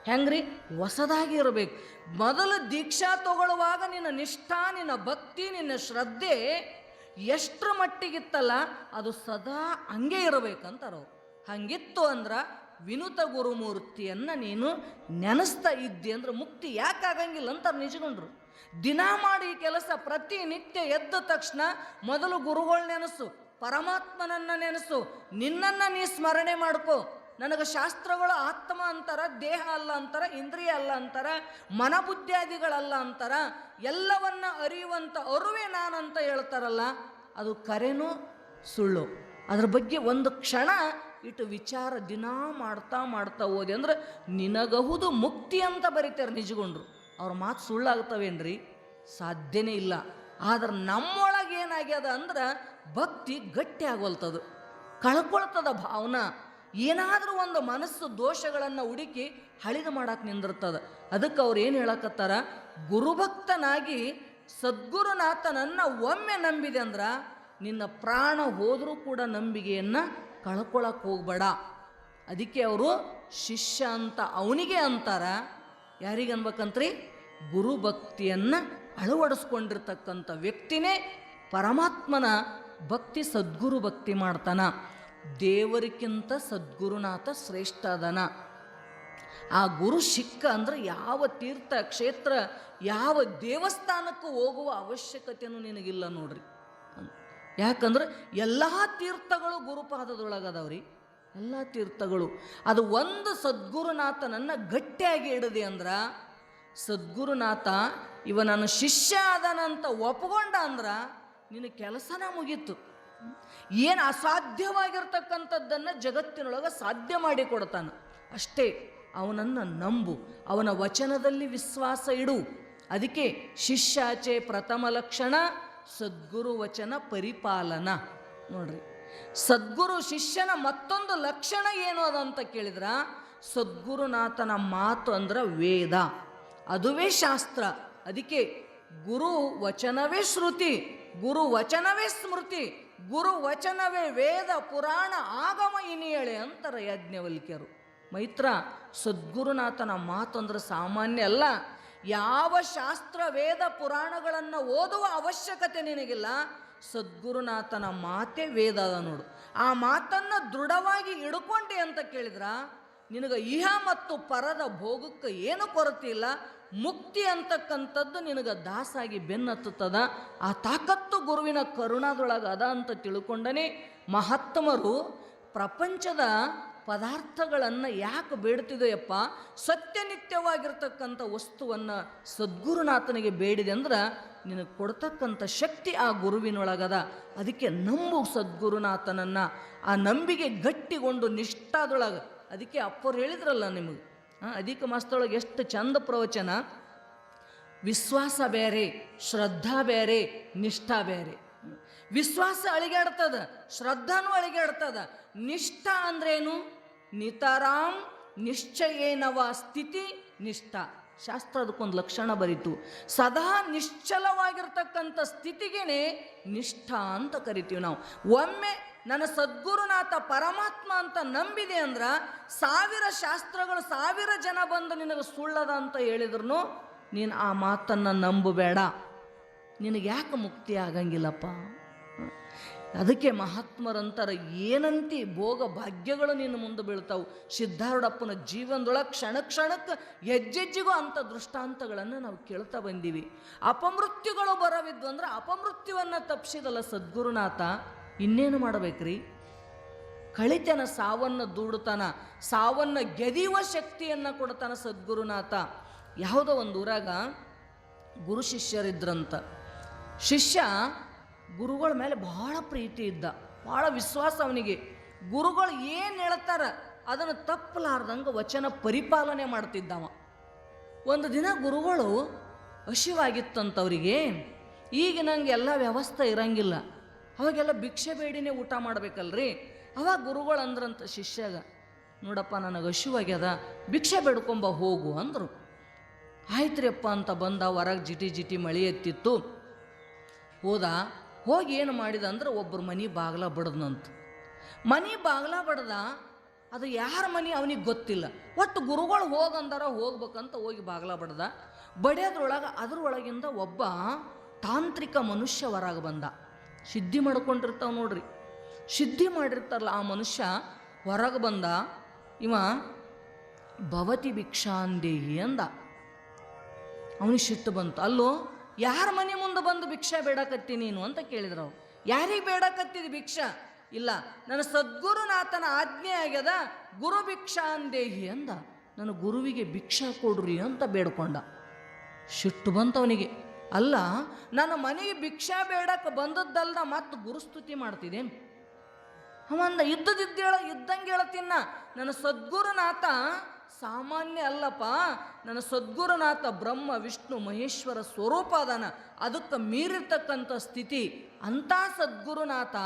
ಹೆಂಗ್ರಿ? ಹೊಸದಾಗಿ ಇರಬೇಕು. ಮೊದಲು ದೀಕ್ಷಾ ತಗೊಳ್ಳುವಾಗ ನಿನ್ನ ನಿಷ್ಠಾ, ನಿನ್ನ ಭಕ್ತಿ, ನಿನ್ನ ಶ್ರದ್ಧೆ ಎಷ್ಟರ ಮಟ್ಟಿಗಿತ್ತಲ್ಲ ಅದು ಸದಾ ಹಂಗೆ ಇರಬೇಕಂತಾರ ಅವ್ರು. ಹಂಗಿತ್ತು ಅಂದ್ರೆ ವಿನುತ ಗುರುಮೂರ್ತಿಯನ್ನು ನೀನು ನೆನೆಸ್ತಾ ಇದ್ದಿ ಅಂದ್ರೆ ಮುಕ್ತಿ ಯಾಕೆ ಆಗಂಗಿಲ್ಲ ಅಂತಾರೆ ನಿಜಗೊಂಡ್ರು. ದಿನ ಮಾಡಿ ಕೆಲಸ, ಪ್ರತಿನಿತ್ಯ ಎದ್ದ ತಕ್ಷಣ ಮೊದಲು ಗುರುಗಳು ನೆನೆಸು, ಪರಮಾತ್ಮನನ್ನ ನೆನೆಸು, ನಿನ್ನನ್ನು ನೀ ಸ್ಮರಣೆ ಮಾಡ್ಕೋ. ನನಗೆ ಶಾಸ್ತ್ರಗಳು ಆತ್ಮ ಅಂತಾರ, ದೇಹ ಅಲ್ಲ ಅಂತಾರ, ಇಂದ್ರಿಯ ಅಲ್ಲ ಅಂತಾರ, ಮನಬುದ್ಧಿಯಾದಿಗಳಲ್ಲ ಅಂತಾರ, ಎಲ್ಲವನ್ನ ಅರಿಯುವಂಥ ಅರುವೆ ನಾನಂತ ಹೇಳ್ತಾರಲ್ಲ, ಅದು ಕರೆನೂ ಸುಳ್ಳು. ಅದ್ರ ಬಗ್ಗೆ ಒಂದು ಕ್ಷಣ ಇಟ್ಟು ವಿಚಾರ ದಿನ ಮಾಡ್ತಾ ಮಾಡ್ತಾ ಹೋದೆ ಅಂದ್ರೆ ನಿನಗಹುದು ಮುಕ್ತಿ ಅಂತ ಬರೀತಾರೆ ನಿಜಗೊಂಡ್ರು. ಅವ್ರ ಮಾತು ಸುಳ್ಳಾಗ್ತವೇನ್ರಿ? ಸಾಧ್ಯನೇ ಇಲ್ಲ. ಆದ್ರೆ ನಮ್ಮೊಳಗೆ ಏನಾಗ್ಯದ ಅಂದ್ರೆ ಭಕ್ತಿ ಗಟ್ಟಿ ಆಗೋಲ್ತದ, ಕಳ್ಕೊಳ್ತದ ಭಾವನಾ. ಏನಾದರೂ ಒಂದು ಮನಸ್ಸು ದೋಷಗಳನ್ನು ಹುಡುಕಿ ಹಳಿದು ಮಾಡಕ್ಕೆ ನಿಂದಿರ್ತದ. ಅದಕ್ಕೆ ಅವ್ರು ಏನು ಹೇಳಕತ್ತಾರ, ಗುರುಭಕ್ತನಾಗಿ ಸದ್ಗುರುನಾಥನನ್ನು ಒಮ್ಮೆ ನಂಬಿದೆ ಅಂದ್ರೆ ನಿನ್ನ ಪ್ರಾಣ ಹೋದರೂ ಕೂಡ ನಂಬಿಕೆಯನ್ನು ಕಳ್ಕೊಳಕ್ಕೆ ಹೋಗ್ಬೇಡ. ಅದಕ್ಕೆ ಅವರು ಶಿಷ್ಯ ಅಂತ ಅವನಿಗೆ ಅಂತಾರ. ಯಾರಿಗೆ ಅನ್ಬೇಕಂತ್ರಿ? ಗುರುಭಕ್ತಿಯನ್ನು ಅಳವಡಿಸ್ಕೊಂಡಿರ್ತಕ್ಕಂಥ ವ್ಯಕ್ತಿನೇ ಪರಮಾತ್ಮನ ಭಕ್ತಿ, ಸದ್ಗುರು ಭಕ್ತಿ ಮಾಡ್ತಾನ. ದೇವರಿಗಿಂತ ಸದ್ಗುರುನಾಥ ಶ್ರೇಷ್ಠ ಅದನ. ಆ ಗುರು ಸಿಕ್ಕ ಅಂದ್ರೆ ಯಾವ ತೀರ್ಥ ಕ್ಷೇತ್ರ, ಯಾವ ದೇವಸ್ಥಾನಕ್ಕೂ ಹೋಗುವ ಅವಶ್ಯಕತೆಯೂ ನಿನಗಿಲ್ಲ ನೋಡ್ರಿ. ಯಾಕಂದ್ರೆ ಎಲ್ಲ ತೀರ್ಥಗಳು ಗುರುಪಾದದೊಳಗದವ್ರಿ, ಎಲ್ಲ ತೀರ್ಥಗಳು. ಅದು ಒಂದು ಸದ್ಗುರುನಾಥನನ್ನು ಗಟ್ಟಿಯಾಗಿ ಹಿಡಿದೆ ಅಂದ್ರೆ, ಸದ್ಗುರುನಾಥ ಇವ ನನ್ನ ಶಿಷ್ಯ ಅದನಂತ ಒಪ್ಕೊಂಡ ಅಂದ್ರೆ ನಿನ್ನ ಕೆಲಸನ ಮುಗೀತು. ಏನು ಅಸಾಧ್ಯವಾಗಿರ್ತಕ್ಕಂಥದ್ದನ್ನು ಜಗತ್ತಿನೊಳಗೆ ಸಾಧ್ಯ ಮಾಡಿ ಕೊಡ್ತಾನೆ ಅಷ್ಟೇ. ಅವನನ್ನು ನಂಬು, ಅವನ ವಚನದಲ್ಲಿ ವಿಶ್ವಾಸ ಇಡು. ಅದಕ್ಕೆ ಶಿಷ್ಯಾಚೆ ಪ್ರಥಮ ಲಕ್ಷಣ ಸದ್ಗುರು ವಚನ ಪರಿಪಾಲನ. ನೋಡ್ರಿ, ಸದ್ಗುರು ಶಿಷ್ಯನ ಮತ್ತೊಂದು ಲಕ್ಷಣ ಏನು ಅದಂತ ಕೇಳಿದ್ರ, ಸದ್ಗುರುನಾಥನ ಮಾತು ಅಂದ್ರೆ ವೇದ, ಅದುವೇ ಶಾಸ್ತ್ರ. ಅದಕ್ಕೆ ಗುರು ವಚನವೇ ಶ್ರುತಿ, ಗುರು ವಚನವೇ ಸ್ಮೃತಿ, ಗುರು ವಚನವೇ ವೇದ ಪುರಾಣ ಆಗಮ ಇನಿಯಳೆ ಅಂತಾರೆ ಯಾಜ್ಞವಲ್ಕ್ಯರು. ಮೈತ್ರ, ಸದ್ಗುರುನಾಥನ ಮಾತು ಅಂದ್ರೆ ಸಾಮಾನ್ಯ ಅಲ್ಲ. ಯಾವ ಶಾಸ್ತ್ರ ವೇದ ಪುರಾಣಗಳನ್ನು ಓದುವ ಅವಶ್ಯಕತೆ ನಿನಗಿಲ್ಲ. ಸದ್ಗುರುನಾಥನ ಮಾತೇ ವೇದ ಅದ ನೋಡು. ಆ ಮಾತನ್ನು ದೃಢವಾಗಿ ಹಿಡ್ಕೊಂಡೆ ಅಂತ ಕೇಳಿದ್ರ ನಿನಗೆ ಇಹ ಮತ್ತು ಪರದ ಭೋಗಕ್ಕೆ ಏನು ಕೊರತೆ ಇಲ್ಲ. ಮುಕ್ತಿ ಅಂತಕ್ಕಂಥದ್ದು ನಿನಗೆ ದಾಸಾಗಿ ಬೆನ್ನತ್ತದ. ಆ ತಾಕತ್ತು ಗುರುವಿನ ಕರುಣಾದೊಳಗೆ ಅದ ಅಂತ ತಿಳ್ಕೊಂಡನೇ ಮಹಾತ್ಮರು ಪ್ರಪಂಚದ ಪದಾರ್ಥಗಳನ್ನು ಯಾಕೆ ಬೇಡ್ತಿದೆಯಪ್ಪ, ಸತ್ಯನಿತ್ಯವಾಗಿರ್ತಕ್ಕಂಥ ವಸ್ತುವನ್ನು ಸದ್ಗುರುನಾಥನಿಗೆ ಬೇಡಿದೆ ಅಂದ್ರೆ ನಿನಗೆ ಕೊಡ್ತಕ್ಕಂಥ ಶಕ್ತಿ ಆ ಗುರುವಿನೊಳಗದ. ಅದಕ್ಕೆ ನಂಬು ಸದ್ಗುರುನಾಥನನ್ನು. ಆ ನಂಬಿಕೆ ಗಟ್ಟಿಗೊಂಡು ನಿಷ್ಠಾದೊಳಗೆ. ಅದಕ್ಕೆ ಅಪ್ಪರು ಹೇಳಿದ್ರಲ್ಲ ನಿಮಗೆ, ಅಧಿಕ ಮಾಸದೊಳಗೆ ಎಷ್ಟು ಚಂದ ಪ್ರವಚನ. ವಿಶ್ವಾಸ ಬೇರೆ, ಶ್ರದ್ಧಾ ಬೇರೆ, ನಿಷ್ಠಾ ಬೇರೆ. ವಿಶ್ವಾಸ ಅಳಿಗಾಡ್ತದ, ಶ್ರದ್ಧಾನೂ ಅಳಿಗಾಡ್ತದ. ನಿಷ್ಠಾ ಅಂದ್ರೇನು? ನಿತರಾಮ್ ನಿಶ್ಚಯೇನವ ಸ್ಥಿತಿ ನಿಷ್ಠಾ. ಶಾಸ್ತ್ರ ಅದಕ್ಕೊಂದು ಲಕ್ಷಣ ಬರೀತು. ಸದಾ ನಿಶ್ಚಲವಾಗಿರ್ತಕ್ಕಂಥ ಸ್ಥಿತಿಗೇನೆ ನಿಷ್ಠಾ ಅಂತ ಕರಿತೀವಿ ನಾವು. ಒಮ್ಮೆ ನನ್ನ ಸದ್ಗುರುನಾಥ ಪರಮಾತ್ಮ ಅಂತ ನಂಬಿದೆ ಅಂದ್ರೆ 1000 ಶಾಸ್ತ್ರಗಳು 1000 ಜನ ಬಂದು ನಿನಗೆ ಸುಳ್ಳದ ಅಂತ ಹೇಳಿದ್ರು ನೀನು ಆ ಮಾತನ್ನು ನಂಬಬೇಡ. ನಿನಗೆ ಯಾಕೆ ಮುಕ್ತಿ ಆಗಂಗಿಲ್ಲಪ್ಪ? ಅದಕ್ಕೆ ಮಹಾತ್ಮರಂತರ ಏನಂತಿ ಭೋಗ ಭಾಗ್ಯಗಳು ನಿನ್ನ ಮುಂದೆ ಬೀಳ್ತಾವು. ಸಿದ್ಧಾರೂಢಪ್ಪನ ಜೀವನದೊಳಗೆ ಕ್ಷಣ ಕ್ಷಣಕ್ಕೆ ಹೆಜ್ಜೆಜ್ಜಿಗೂ ಅಂಥ ದೃಷ್ಟಾಂತಗಳನ್ನು ನಾವು ಕೇಳ್ತಾ ಬಂದೀವಿ. ಅಪಮೃತ್ಯುಗಳು ಬರವಿದ್ವು ಅಂದ್ರೆ ಅಪಮೃತ್ಯುವನ್ನು ತಪ್ಪಿಸಿದಲ್ಲ ಸದ್ಗುರುನಾಥ, ಇನ್ನೇನು ಮಾಡಬೇಕ್ರಿ? ಕಳಿತನ ಸಾವನ್ನು ದೂಡುತ್ತಾನ, ಸಾವನ್ನು ಗೆದಿಯುವ ಶಕ್ತಿಯನ್ನು ಕೊಡ್ತಾನ ಸದ್ಗುರುನಾಥ. ಯಾವುದೋ ಒಂದು ಊರಾಗ ಗುರು ಶಿಷ್ಯರಿದ್ರಂತ. ಶಿಷ್ಯ ಗುರುಗಳ ಮೇಲೆ ಬಹಳ ಪ್ರೀತಿ ಇದ್ದ, ಭಾಳ ವಿಶ್ವಾಸ ಅವನಿಗೆ. ಗುರುಗಳು ಏನು ಹೇಳ್ತಾರ ಅದನ್ನು ತಪ್ಪಲಾರ್ದಂಗೆ ವಚನ ಪರಿಪಾಲನೆ ಮಾಡ್ತಿದ್ದವ. ಒಂದು ದಿನ ಗುರುಗಳು ಹಸಿವಾಗಿತ್ತಂತವರಿಗೆ. ಈಗ ನಂಗೆ ಎಲ್ಲ ವ್ಯವಸ್ಥೆ ಇರಂಗಿಲ್ಲ, ಅವಾಗೆಲ್ಲ ಭಿಕ್ಷೆ ಬೇಡಿನೇ ಊಟ ಮಾಡ್ಬೇಕಲ್ರಿ. ಅವಾಗ ಗುರುಗಳು ಅಂದ್ರಂತ ಶಿಷ್ಯಾಗ, ನೋಡಪ್ಪ ನನಗೆ ಹಸಿವಾಗ್ಯದ, ಭಿಕ್ಷೆ ಬೇಡ್ಕೊಂಬ ಹೋಗು ಅಂದರು. ಆಯ್ತ್ರಿಯಪ್ಪ ಅಂತ ಬಂದ. ಹೊರಗೆ ಜಿಟಿ ಜಿಟಿ ಮಳೆ ಎತ್ತಿತ್ತು. ಹೋದ. ಹೋಗಿ ಏನು ಮಾಡಿದ ಅಂದ್ರೆ ಒಬ್ಬರು ಮನೆ ಬಾಗ್ಲ ಬಡ್ದನಂತ. ಮನೆ ಬಾಗ್ಲ ಬಡ್ದ. ಅದು ಯಾರ ಮನೆ ಅವನಿಗೆ ಗೊತ್ತಿಲ್ಲ. ಒಟ್ಟು ಗುರುಗಳು ಹೋಗಂದಾರ, ಹೋಗ್ಬೇಕಂತ ಹೋಗಿ ಬಾಗ್ಲ ಬಡ್ದ. ಬಡಿಯೋದ್ರೊಳಗೆ ಅದ್ರೊಳಗಿಂದ ಒಬ್ಬ ತಾಂತ್ರಿಕ ಮನುಷ್ಯ ಹೊರಗೆ ಬಂದ. ಸಿದ್ಧಿ ಮಾಡ್ಕೊಂಡಿರ್ತಾವ ನೋಡ್ರಿ, ಸಿದ್ಧಿ ಮಾಡಿರ್ತಾರಲ್ಲ ಆ ಮನುಷ್ಯ ಹೊರಗೆ ಬಂದ. ಇವ ಭವತಿ ಭಿಕ್ಷಾಂದೇಹಿ ಅಂದ. ಅವನಿಗೆ ಸಿಟ್ಟು ಬಂತು. ಅಲ್ಲೋ, ಯಾರ ಮನೆ ಮುಂದೆ ಬಂದು ಭಿಕ್ಷಾ ಬೇಡಕತ್ತಿ ನೀನು ಅಂತ ಕೇಳಿದ್ರು ಅವ್ರು. ಯಾರಿಗೆ ಬೇಡಕತ್ತಿದ್ ಭಿಕ್ಷಾ? ಇಲ್ಲ, ನನ್ನ ಸದ್ಗುರುನಾಥನ ಆಜ್ಞೆ ಆಗ್ಯದ, ಗುರು ಭಿಕ್ಷಾ ಅಂದೇಹಿ ಅಂದ. ನನ್ನ ಗುರುವಿಗೆ ಭಿಕ್ಷಾ ಕೊಡ್ರಿ ಅಂತ ಬೇಡ್ಕೊಂಡ. ಸಿಟ್ಟು ಬಂತವನಿಗೆ. ಅಲ್ಲ, ನನ್ನ ಮನೆಗೆ ಭಿಕ್ಷಾ ಬೇಡಕ್ಕೆ ಬಂದದ್ದಲ್ದ ಮತ್ತು ಗುರುಸ್ತುತಿ ಮಾಡ್ತಿದ್ದೇನು? ಅವಂದ ಇದ್ದಂಗೆ ಹೇಳತ್ತಿನ್ನ, ನನ್ನ ಸದ್ಗುರುನಾಥ ಸಾಮಾನ್ಯ ಅಲ್ಲಪ್ಪ, ನನ್ನ ಸದ್ಗುರುನಾಥ ಬ್ರಹ್ಮ ವಿಷ್ಣು ಮಹೇಶ್ವರ ಸ್ವರೂಪ ಅದಾನ, ಅದಕ್ಕೆ ಮೀರಿರ್ತಕ್ಕಂಥ ಸ್ಥಿತಿ. ಅಂಥ ಸದ್ಗುರುನಾಥ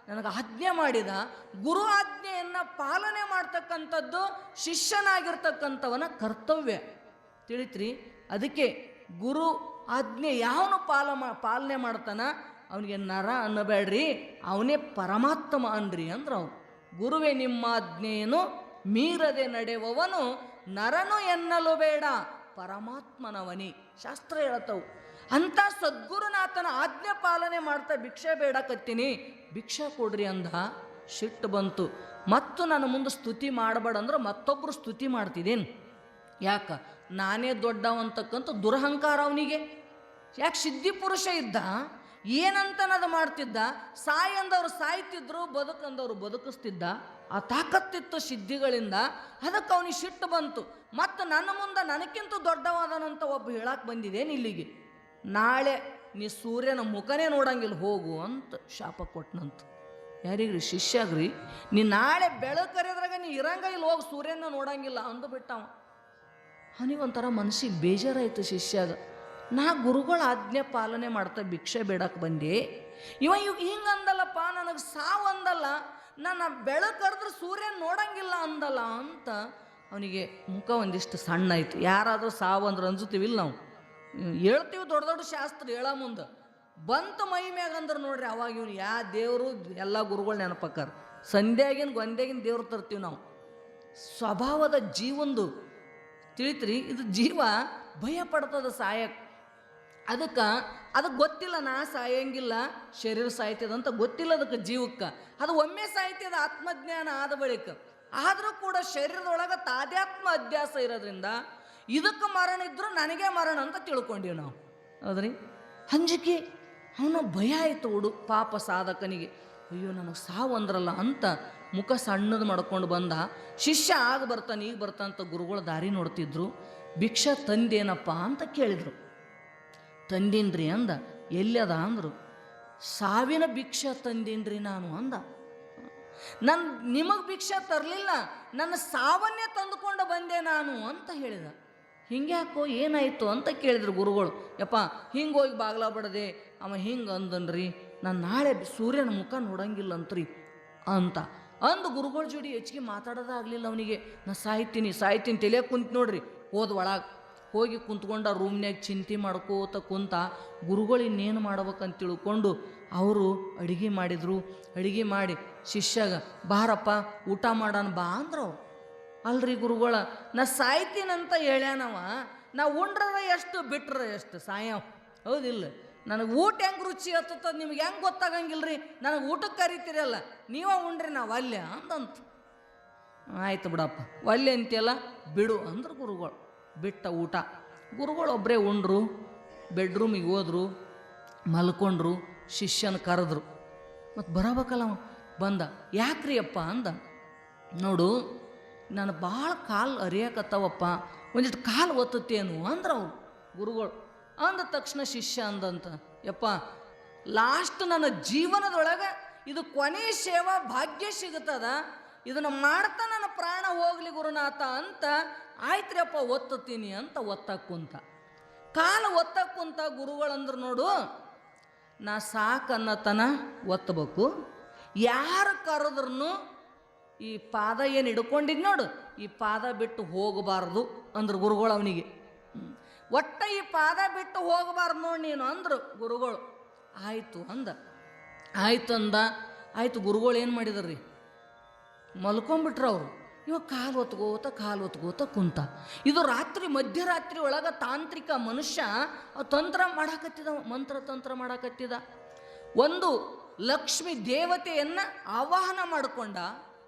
ನನಗೆ ಆಜ್ಞೆ ಮಾಡಿದ. ಗುರು ಆಜ್ಞೆಯನ್ನು ಪಾಲನೆ ಮಾಡ್ತಕ್ಕಂಥದ್ದು ಶಿಷ್ಯನಾಗಿರ್ತಕ್ಕಂಥವನ ಕರ್ತವ್ಯ. ತಿಳಿತ್ರಿ? ಅದಕ್ಕೆ ಗುರು ಆಜ್ಞೆ ಯಾವನು ಪಾಲನೆ ಮಾಡ್ತಾನ ಅವನಿಗೆ ನರ ಅನ್ನಬೇಡ್ರಿ, ಅವನೇ ಪರಮಾತ್ಮ ಅನ್ರಿ ಅಂದ್ರ ಅವ್ರು. ಗುರುವೇ ನಿಮ್ಮ ಆಜ್ಞೆಯನ್ನು ಮೀರದೆ ನಡೆಯುವವನು ನರನು ಎನ್ನಲು ಬೇಡ, ಪರಮಾತ್ಮನವನಿ ಶಾಸ್ತ್ರ ಹೇಳ್ತವು. ಅಂಥ ಸದ್ಗುರುನಾಥನ ಆಜ್ಞೆ ಪಾಲನೆ ಮಾಡ್ತಾ ಭಿಕ್ಷೆ ಬೇಡಕತ್ತೀನಿ, ಭಿಕ್ಷಾ ಕೊಡ್ರಿ ಅಂದ. ಸಿಟ್ಟು ಬಂತು. ಮತ್ತು ನನ್ನ ಮುಂದೆ ಸ್ತುತಿ ಮಾಡಬೇಡ ಅಂದ್ರೆ ಮತ್ತೊಬ್ಬರು ಸ್ತುತಿ ಮಾಡ್ತಿದ್ದೇನು? ಯಾಕ? ನಾನೇ ದೊಡ್ಡವಂತಕ್ಕಂಥ ದುರಹಂಕಾರ ಅವನಿಗೆ. ಯಾಕೆ? ಸಿದ್ಧಿ ಪುರುಷ ಇದ್ದ, ಏನಂತನದು ಮಾಡ್ತಿದ್ದ. ಸಾಯಂದವ್ರು ಸಾಯ್ತಿದ್ರು, ಬದುಕಂದವ್ರು ಬದುಕಿಸ್ತಿದ್ದ. ಆ ತಾಕತ್ತಿತ್ತು ಸಿದ್ಧಿಗಳಿಂದ. ಅದಕ್ಕೆ ಅವನಿಗೆ ಸಿಟ್ಟು ಬಂತು. ಮತ್ತು ನನ್ನ ಮುಂದೆ ನನಕ್ಕಿಂತ ದೊಡ್ಡವಾದನಂತ ಒಬ್ಬ ಹೇಳಕ್ಕೆ ಬಂದಿದ್ದೇನೆ ಇಲ್ಲಿಗೆ. ನಾಳೆ ನೀ ಸೂರ್ಯನ ಮುಖನೇ ನೋಡಂಗಿಲ್ಲ ಹೋಗು ಅಂತ ಶಾಪ ಕೊಟ್ಟನಂತ. ಯಾರಿಗ್ರಿ? ಶಿಷ್ಯಾಗ್ರಿ. ನೀ ನಾಳೆ ಬೆಳಕರಿದ್ರಾಗ ನೀ ಇರಂಗ ಇಲ್ಲಿ ಹೋಗಿ ಸೂರ್ಯನ ನೋಡಂಗಿಲ್ಲ ಅಂದುಬಿಟ್ಟವ. ಅವನಿಗೊಂಥರ ಮನಸ್ಸಿಗೆ ಬೇಜಾರಾಯಿತು ಶಿಷ್ಯಾಗ. ನಾ ಗುರುಗಳ ಆಜ್ಞೆ ಪಾಲನೆ ಮಾಡ್ತಾ ಭಿಕ್ಷೆ ಬೇಡಕ್ಕೆ ಬಂದೆ, ಇವ ಹಿಂಗಂದಲ್ಲಪ್ಪ, ನನಗೆ ಸಾವು ಅಂದಲ್ಲ, ನನ್ನ ಬೆಳಕರಿದ್ರೆ ಸೂರ್ಯನ ನೋಡಂಗಿಲ್ಲ ಅಂದಲ್ಲ ಅಂತ ಅವನಿಗೆ ಮುಖ ಒಂದಿಷ್ಟು ಸಣ್ಣ ಆಯಿತು. ಯಾರಾದರೂ ಸಾವು ಅಂದ್ರೆ ಅನ್ಸುತ್ತೀವಿಲ್ಲ ನಾವು, ಹೇಳ್ತೀವಿ ದೊಡ್ಡ ದೊಡ್ಡ ಶಾಸ್ತ್ರ ಹೇಳೋ ಮುಂದೆ. ಬಂತು ಮೈ ಮ್ಯಾಗ ಅಂದ್ರೆ ನೋಡ್ರಿ, ಅವಾಗ ಇವನು ದೇವರು ಎಲ್ಲ ಗುರುಗಳು ನೆನಪಕ್ಕಾರ. ಸಂಧ್ಯಾಗಿನ ಗೊಂದೆಗಿನ ದೇವ್ರು ತರ್ತೀವಿ ನಾವು. ಸ್ವಭಾವದ ಜೀವೊಂದು ತಿಳಿತ್ರಿ. ಇದು ಜೀವ ಭಯ ಪಡ್ತದ ಸಾಯಕ್ಕೆ. ಅದಕ್ಕೆ ಗೊತ್ತಿಲ್ಲ, ನಾ ಸಾಯಂಗಿಲ್ಲ, ಶರೀರ ಸಾಯ್ತದಂತ ಗೊತ್ತಿಲ್ಲ ಅದಕ್ಕೆ ಜೀವಕ್ಕೆ. ಅದು ಒಮ್ಮೆ ಸಾಯ್ತದ ಆತ್ಮಜ್ಞಾನ ಆದ ಬಳಿಕ. ಆದರೂ ಕೂಡ ಶರೀರದೊಳಗೆ ತಾಧ್ಯಾತ್ಮ ಅಧ್ಯಾಸ ಇರೋದ್ರಿಂದ ಇದಕ್ಕೆ ಮರಣ ಇದ್ದರೂ ನನಗೆ ಮರಣ ಅಂತ ತಿಳ್ಕೊಂಡೀವಿ ನಾವು. ಹೌದ್ರಿ? ಅಂಜಿಕೆ, ಅವನು ಭಯ ಆಯಿತು ಪಾಪ ಸಾಧಕನಿಗೆ. ಅಯ್ಯೋ ನನಗೆ ಸಾವು ಅಂದ್ರಲ್ಲ ಅಂತ ಮುಖ ಸಣ್ಣದು ಮಾಡ್ಕೊಂಡು ಬಂದ. ಶಿಷ್ಯ ಆಗ ಬರ್ತಾನೆ ಈಗ ಬರ್ತಾನಂತ ಗುರುಗಳು ದಾರಿ ನೋಡ್ತಿದ್ರು. ಭಿಕ್ಷಾ ತಂದೇನಪ್ಪ ಅಂತ ಕೇಳಿದರು. ತಂದೀನ್ರಿ ಅಂದ. ಎಲ್ಲದ ಅಂದರು. ಸಾವಿನ ಭಿಕ್ಷಾ ತಂದೀನ್ರಿ ನಾನು ಅಂದ. ನಿಮಗೆ ಭಿಕ್ಷಾ ತರಲಿಲ್ಲ, ನನ್ನ ಸಾವನ್ನೇ ತಂದುಕೊಂಡು ಬಂದೆ ನಾನು ಅಂತ ಹೇಳಿದ. ಹಿಂಗ್ಯಾಕೋ ಏನಾಯಿತು ಅಂತ ಕೇಳಿದ್ರು ಗುರುಗಳು. ಯಪ್ಪ ಹಿಂಗೆ ಹೋಗಿ ಬಾಗ್ಲ ಬಡದೆ ಅವ ಹಿಂಗೆ ಅಂದನ್ರಿ, ನಾನು ನಾಳೆ ಸೂರ್ಯನ ಮುಖ ನೋಡಂಗಿಲ್ಲ ಅಂತ್ರಿ ಅಂತ ಅಂದು ಗುರುಗಳ ಜೋಡಿ ಹೆಚ್ಚಿಗೆ ಮಾತಾಡೋದಾಗಲಿಲ್ಲ ಅವನಿಗೆ. ನಾ ಸಾಯ್ತೀನಿ ತಲೆ ಕುಂತು ನೋಡ್ರಿ. ಹೋದ ಒಳಗೆ ಹೋಗಿ ಕುಂತ್ಕೊಂಡ ರೂಮ್ನ್ಯಾಗ ಚಿಂತೆ ಮಾಡ್ಕೋತ ಕುಂತ. ಗುರುಗಳು ಇನ್ನೇನು ಮಾಡ್ಬೇಕಂತ ತಿಳ್ಕೊಂಡು ಅವರು ಅಡುಗೆ ಮಾಡಿದರು. ಅಡುಗೆ ಮಾಡಿ ಶಿಷ್ಯಾಗ ಬಾರಪ್ಪ ಊಟ ಮಾಡೋಣ ಬಾ ಅಂದ್ರು. ಅಲ್ರಿ ಗುರುಗಳ, ನಾ ಸಾಯ್ತೀನಂತ ಹೇಳ್ಯಾನವ, ನಾ ಉಂಡ್ರದ ಎಷ್ಟು ಬಿಟ್ರ ಎಷ್ಟು ಸಾಯವ. ಹೌದಿಲ್ಲ? ನನಗೆ ಊಟ ಹೆಂಗೆ ರುಚಿ ಹತ್ತದ ನಿಮ್ಗೆ ಹೆಂಗೆ ಗೊತ್ತಾಗಂಗಿಲ್ರಿ? ನನಗೆ ಊಟಕ್ಕೆ ಕರಿತೀರಲ್ಲ, ನೀವ ಉಂಡ್ರಿ ನಾವು ಅಲ್ಯ ಅಂದಂತ. ಆಯ್ತು ಬಿಡಪ್ಪ, ಒಲ್ಲೆ ಅಂತೆಲ್ಲ ಬಿಡು ಅಂದ್ರೆ ಗುರುಗಳು. ಬಿಟ್ಟ ಊಟ. ಗುರುಗಳು ಒಬ್ಬರೇ ಉಂಡ್ರು, ಬೆಡ್ರೂಮಿಗೆ ಹೋದ್ರು, ಮಲ್ಕೊಂಡ್ರು. ಶಿಷ್ಯನ ಕರೆದ್ರು. ಮತ್ತು ಬರಬೇಕಲ್ಲ ಬಂದ. ಯಾಕ್ರಿ ಅಪ್ಪ ಅಂದ. ನೋಡು ನಾನು ಭಾಳ ಕಾಲು ಅರಿಯಕತ್ತವಪ್ಪ, ಒಂದಿಟ್ಟು ಕಾಲು ಒತ್ತತ್ತೇನು ಅಂದ್ರೆ ಅವ್ರು ಗುರುಗಳು. ಅಂದ ತಕ್ಷಣ ಶಿಷ್ಯ ಅಂದಂತ, ಯಪ್ಪ ಲಾಸ್ಟ್ ನನ್ನ ಜೀವನದೊಳಗೆ ಇದು ಕೊನೆಯ ಸೇವಾ ಭಾಗ್ಯ ಸಿಗುತ್ತದ, ಇದನ್ನು ಮಾಡ್ತಾ ನನ್ನ ಪ್ರಾಣ ಹೋಗ್ಲಿ ಗುರುನಾಥ ಅಂತ. ಆಯ್ತ್ರಿಯಪ್ಪ ಒತ್ತತೀನಿ ಅಂತ ಒತ್ತಕ್ಕೆ ಕುಂತ. ಕಾಲು ಒತ್ತಕ್ಕೆ ಕುಂತ. ಗುರುಗಳಂದ್ರು, ನೋಡು ನಾ ಸಾಕನ್ನತನ ಒತ್ತಬೇಕು, ಯಾರು ಕರೆದ್ರೂ ಈ ಪಾದ ಏನು ಹಿಡ್ಕೊಂಡಿದ್ದು ನೋಡು, ಈ ಪಾದ ಬಿಟ್ಟು ಹೋಗಬಾರ್ದು ಅಂದ್ರು ಗುರುಗಳು ಅವನಿಗೆ. ಒಟ್ಟ ಈ ಪಾದ ಬಿಟ್ಟು ಹೋಗಬಾರ್ದು ನೋಡಿ ನೀನು ಅಂದರು ಗುರುಗಳು. ಆಯಿತು ಅಂದ. ಆಯ್ತು ಅಂದ. ಆಯಿತು ಗುರುಗಳು ಏನು ಮಾಡಿದ್ರಿ, ಮಲ್ಕೊಂಡ್ಬಿಟ್ರು ಅವರು. ಇವಾಗ ಕಾಲು ಒತ್ಕೋತ ಕುಂತ. ಇದು ರಾತ್ರಿ ಮಧ್ಯರಾತ್ರಿ ಒಳಗೆ ತಾಂತ್ರಿಕ ಮನುಷ್ಯ ತಂತ್ರ ಮಾಡಾಕತ್ತಿದ, ಮಂತ್ರ ಮಾಡಾಕತ್ತಿದ. ಒಂದು ಲಕ್ಷ್ಮಿ ದೇವತೆಯನ್ನು ಆವಾಹನ ಮಾಡಿಕೊಂಡ.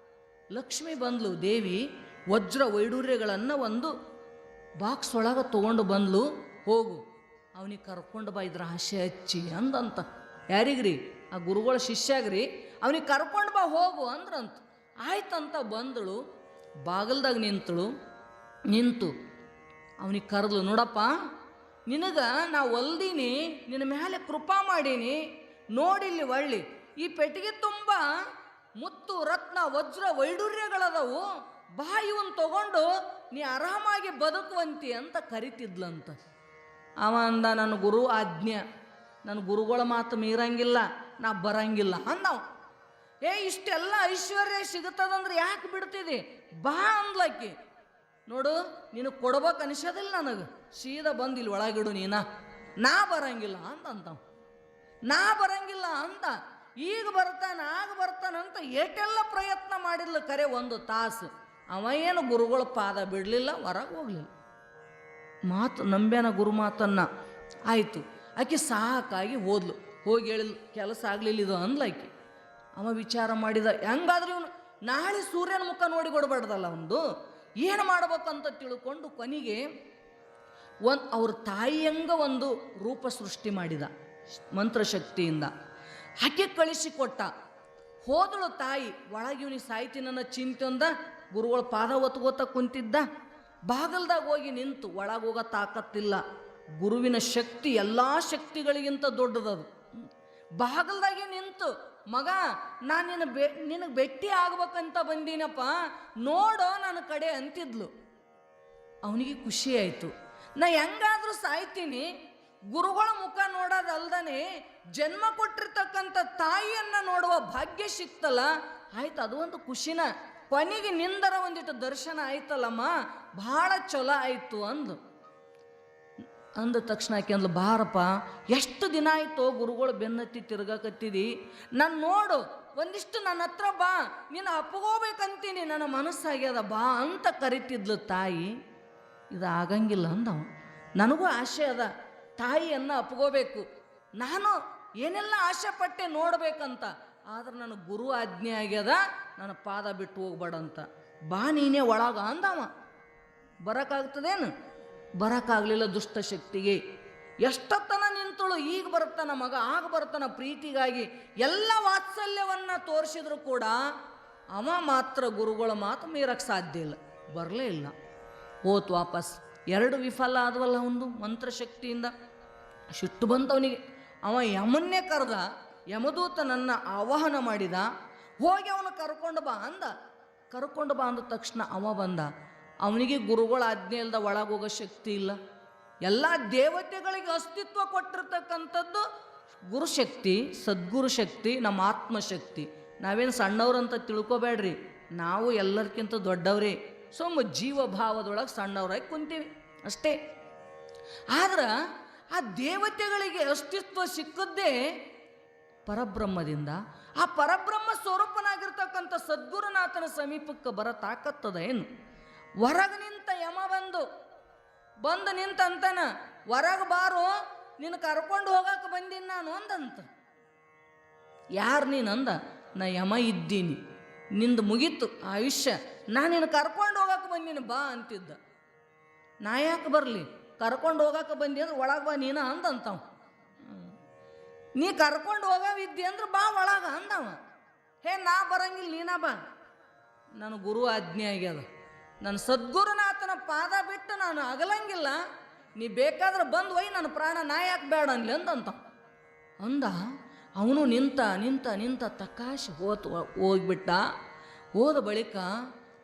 ಲಕ್ಷ್ಮಿ ಬಂದ್ಲು ದೇವಿ. ವಜ್ರ ವೈಡೂರ್ಯಗಳನ್ನು ಒಂದು ಬಾಕ್ಸ್ ಒಳಗೆ ತೊಗೊಂಡು ಬಂದ್ಲು. ಹೋಗು ಅವನಿಗೆ ಕರ್ಕೊಂಡು ಬಾ ಇದ್ರ ಆಸೆ ಹಚ್ಚಿ ಅಂದಂತ. ಯಾರಿಗ್ರಿ? ಆ ಗುರುಗಳ ಶಿಷ್ಯಾಗ್ರಿ. ಅವನಿಗೆ ಕರ್ಕೊಂಡು ಬಾ ಹೋಗು ಅಂದ್ರಂತ. ಆಯ್ತಂತ ಬಂದಳು, ಬಾಗಲ್ದಾಗ ನಿಂತು ಅವನಿಗೆ ಕರೆದ್ಲು. ನೋಡಪ್ಪ, ನಿನಗೆ ನಾ ಒಲ್ದೀನಿ, ನಿನ್ನ ಮೇಲೆ ಕೃಪಾ ಮಾಡೀನಿ, ನೋಡಿಲ್ಲಿ ಒಳ್ಳಿ ಈ ಪೆಟ್ಟಿಗೆ ತುಂಬ ಮುತ್ತು ರತ್ನ ವಜ್ರ ವೈಡೂರ್ಯಗಳದವು, ಬಾ ಇವನ್ ತಗೊಂಡು ನೀ ಆರಾಮಾಗಿ ಬದುಕುವಂತಿ ಅಂತ ಕರಿತಿದ್ಲಂತ. ಅವ ಅಂದ, ನನ್ನ ಗುರು ಆಜ್ಞೆ, ನನ್ನ ಗುರುಗಳ ಮಾತು ಮೀರಂಗಿಲ್ಲ, ನಾ ಬರಂಗಿಲ್ಲ ಅಂದವ. ಇಷ್ಟೆಲ್ಲ ಐಶ್ವರ್ಯ ಸಿಗುತ್ತದಂದ್ರೆ ಯಾಕೆ ಬಿಡ್ತಿದಿ, ಬಾ ಅಂದ್ಲಕ್ಕಿ. ನೋಡು, ನಿನಗೆ ಕೊಡ್ಬೇಕು ಅನಿಸೋದಿಲ್ಲ ನನಗೆ, ಸೀದಾ ಬಂದು ಇಲ್ಲಿ ಒಳಗಿಡು ನೀನ, ನಾ ಬರಂಗಿಲ್ಲ ಅಂತಂತವ. ನಾ ಬರಂಗಿಲ್ಲ ಅಂತ. ಈಗ ಬರ್ತಾನೆ ಆಗ ಬರ್ತಾನಂತ ಏಟೆಲ್ಲ ಪ್ರಯತ್ನ ಮಾಡಿದ್ಲು. ಕರೆ ಒಂದು ತಾಸು ಅವ ಏನು ಗುರುಗಳ ಪಾದ ಬಿಡಲಿಲ್ಲ, ಹೊರಗೆ ಹೋಗ್ಲಿಲ್ಲ. ಮಾತು ನಂಬ್ಯಾನ ಗುರು ಮಾತನ್ನ. ಆಯಿತು, ಆಕೆ ಸಾಕಾಗಿ ಹೋದ್ಲು. ಹೋಗಿ ಹೇಳಿದ್ಲು, ಕೆಲಸ ಆಗಲಿಲ್ಲ ಇದು ಅಂದ್ಲಾಕಿ. ಅವ ವಿಚಾರ ಮಾಡಿದ, ಹೆಂಗಾದ್ರೆ ಇವನು ನಾಳೆ ಸೂರ್ಯನ ಮುಖ ನೋಡಿ ಕೊಡಬಾರ್ದಲ್ಲ, ಒಂದು ಏನು ಮಾಡ್ಬೇಕಂತ ತಿಳ್ಕೊಂಡು ಕೊನೆಗೆ ಅವ್ರ ತಾಯಿಯಂಗ ಒಂದು ರೂಪ ಸೃಷ್ಟಿ ಮಾಡಿದ ಮಂತ್ರಶಕ್ತಿಯಿಂದ. ಆಕೆ ಕಳಿಸಿಕೊಟ್ಟ. ಹೋದಳು ತಾಯಿ. ಒಳಗಿವ್ನಿಗೆ ಸಾಯ್ತೀನನ್ನ ಚಿಂತೆ ಅಂದ. ಗುರುಗಳ ಪಾದ ಒತ್ಕೋತ ಕುಂತಿದ್ದ. ಬಾಗಲ್ದಾಗ ಹೋಗಿ ನಿಂತು, ಒಳಗೋಗ ತಾಕತ್ತಿಲ್ಲ. ಗುರುವಿನ ಶಕ್ತಿ ಎಲ್ಲ ಶಕ್ತಿಗಳಿಗಿಂತ ದೊಡ್ಡದದು. ಬಾಗಲ್ದಾಗೆ ನಿಂತು, ಮಗ ನಾನು ನಿನಗೆ ಭೇಟಿ ಆಗ್ಬೇಕಂತ ಬಂದೀನಪ್ಪ, ನೋಡೋ ನನ್ನ ಕಡೆ ಅಂತಿದ್ಲು. ಅವನಿಗೆ ಖುಷಿ ಆಯಿತು. ನಾ ಹೆಂಗಾದ್ರೂ ಸಾಯ್ತೀನಿ, ಗುರುಗಳ ಮುಖ ನೋಡೋದಲ್ದನೆ ಜನ್ಮ ಕೊಟ್ಟಿರ್ತಕ್ಕಂಥ ತಾಯಿಯನ್ನ ನೋಡುವ ಭಾಗ್ಯ ಸಿಕ್ತಲ್ಲ, ಆಯ್ತು, ಅದು ಒಂದು ಖುಷಿನ. ಕೊನೆಗೆ ನಿಂದರ ಒಂದಿಟ್ಟು ದರ್ಶನ ಆಯ್ತಲ್ಲಮ್ಮ, ಭಾಳ ಚಲೋ ಆಯಿತು ಅಂದ ತಕ್ಷಣ ಆಕೆ ಅಂದ್ಲು, ಬಾರಪ್ಪ, ಎಷ್ಟು ದಿನ ಆಯಿತು ಗುರುಗಳು ಬೆನ್ನತ್ತಿ ತಿರ್ಗಾಕತ್ತಿದಿ, ನಾನು ನೋಡು, ಒಂದಿಷ್ಟು ನನ್ನ ಹತ್ರ ಬಾ, ನೀನು ಅಪ್ಕೋಬೇಕಂತೀನಿ, ನನ್ನ ಮನಸ್ಸಾಗ್ಯದ, ಬಾ ಅಂತ ಕರಿತಿದ್ಲು ತಾಯಿ. ಇದು ಆಗಂಗಿಲ್ಲ ಅಂದವ. ನನಗೂ ಆಸೆ ಅದ, ತಾಯಿಯನ್ನು ಅಪ್ಕೋಬೇಕು, ನಾನು ಏನೆಲ್ಲ ಆಸೆ ಪಟ್ಟೆ ನೋಡ್ಬೇಕಂತ, ಆದ್ರೆ ನನ್ನ ಗುರು ಆಜ್ಞೆ ಆಗ್ಯದ, ನನ್ನ ಪಾದ ಬಿಟ್ಟು ಹೋಗ್ಬೇಡಂತ, ಬಾ ನೀನೇ ಒಳಗ ಅಂದವ. ಬರೋಕ್ಕಾಗ್ತದೇನು? ಬರೋಕ್ಕಾಗಲಿಲ್ಲ ದುಷ್ಟಶಕ್ತಿಗೆ. ಎಷ್ಟೊತ್ತನ ನಿಂತಳು, ಈಗ ಬರ್ತಾನ ಮಗ, ಆಗ ಬರ್ತಾನ ಪ್ರೀತಿಗಾಗಿ ಎಲ್ಲ ವಾತ್ಸಲ್ಯವನ್ನು ತೋರಿಸಿದ್ರು ಕೂಡ ಅವ ಮಾತ್ರ ಗುರುಗಳ ಮಾತು ಮೀರಕ್ಕೆ ಸಾಧ್ಯ ಇಲ್ಲ, ಬರಲೇ ಇಲ್ಲ. ಹೋತ್ ವಾಪಸ್. 2 ವಿಫಲ ಆದವಲ್ಲ ಒಂದು ಮಂತ್ರಶಕ್ತಿಯಿಂದ. ಸಿಟ್ಟು ಬಂತವನಿಗೆ. ಅವ ಯಮನ್ನೇ ಕರೆದ. ಯಮದೂತನನ್ನು ಆವಾಹನ ಮಾಡಿದ. ಹೋಗಿ ಅವನು ಕರ್ಕೊಂಡು ಬಾ ಅಂದ. ಕರ್ಕೊಂಡು ಬಾ ಅಂದ ತಕ್ಷಣ ಅವ ಬಂದ. ಅವನಿಗೆ ಗುರುಗಳ ಆಜ್ಞೆ ಇಲ್ಲದ ಒಳಗೋಗೋ ಶಕ್ತಿ ಇಲ್ಲ. ಎಲ್ಲ ದೇವತೆಗಳಿಗೆ ಅಸ್ತಿತ್ವ ಕೊಟ್ಟಿರ್ತಕ್ಕಂಥದ್ದು ಗುರುಶಕ್ತಿ, ಸದ್ಗುರು ಶಕ್ತಿ, ನಮ್ಮ ಆತ್ಮಶಕ್ತಿ. ನಾವೇನು ಸಣ್ಣವ್ರಂತ ತಿಳ್ಕೊಬೇಡ್ರಿ, ನಾವು ಎಲ್ಲರಿಗಿಂತ ದೊಡ್ಡವ್ರೇ. ಜೀವ ಭಾವದೊಳಗೆ ಸಣ್ಣವ್ರಾಗಿ ಕುಂತೀವಿ ಅಷ್ಟೇ. ಆದ್ರೆ ಆ ದೇವತೆಗಳಿಗೆ ಅಸ್ತಿತ್ವ ಸಿಕ್ಕದ್ದೇ ಪರಬ್ರಹ್ಮದಿಂದ. ಆ ಪರಬ್ರಹ್ಮ ಸ್ವರೂಪನಾಗಿರ್ತಕ್ಕಂಥ ಸದ್ಗುರುನಾಥನ ಸಮೀಪಕ್ಕೆ ಬರ ತಾಕತ್ತದ ಏನು? ಹೊರಗೆ ನಿಂತ ಯಮ ಬಂದು ನಿಂತಂತನ, ಹೊರಗೆ ಬಾರೋ, ನಿನ್ನ ಕರ್ಕೊಂಡು ಹೋಗಕ್ಕೆ ಬಂದೀನಿ ನಾನು ಅಂದಂತ. ಯಾರು ನೀನು ಅಂದ? ನಾ ಯಮ ಇದ್ದೀನಿ, ನಿಂದು ಮುಗೀತು ಆಯುಷ್ಯ, ನಾನು ನಿನ್ನ ಕರ್ಕೊಂಡು ಹೋಗಕ್ಕೆ ಬಂದೀನಿ ಬಾ ಅಂತಿದ್ದ. ನಾ ಯಾಕೆ ಬರಲಿ, ಕರ್ಕೊಂಡು ಹೋಗಕ್ಕೆ ಬಂದಿ ಅಂದ್ರೆ ಒಳಗೆ ಬಾ ನೀನ ಅಂದಂತವ. ನೀ ಕರ್ಕೊಂಡು ಹೋಗವಿದ್ದಿ ಅಂದ್ರೆ ಬಾ ಒಳಗ ಅಂದವ. ನಾ ಬರಂಗಿಲ್ಲ, ನೀನ ಬಾ, ನನ್ನ ಗುರು ಆಜ್ಞೆ ಆಗ್ಯದ, ನನ್ನ ಸದ್ಗುರುನಾಥನ ಪಾದ ಬಿಟ್ಟು ನಾನು ಅಗಲಂಗಿಲ್ಲ, ನೀ ಬೇಕಾದ್ರೆ ಬಂದು ಒಯ್ ನನ್ನ ಪ್ರಾಣ, ನಾ ಯಾಕೆ ಬೇಡ ಅನ್ಲಿ ಅಂದಂತ ಅಂದ. ಅವನು ನಿಂತ ತಕಾಶ ಹೋಗ್ಬಿಟ್ಟ. ಹೋದ ಬಳಿಕ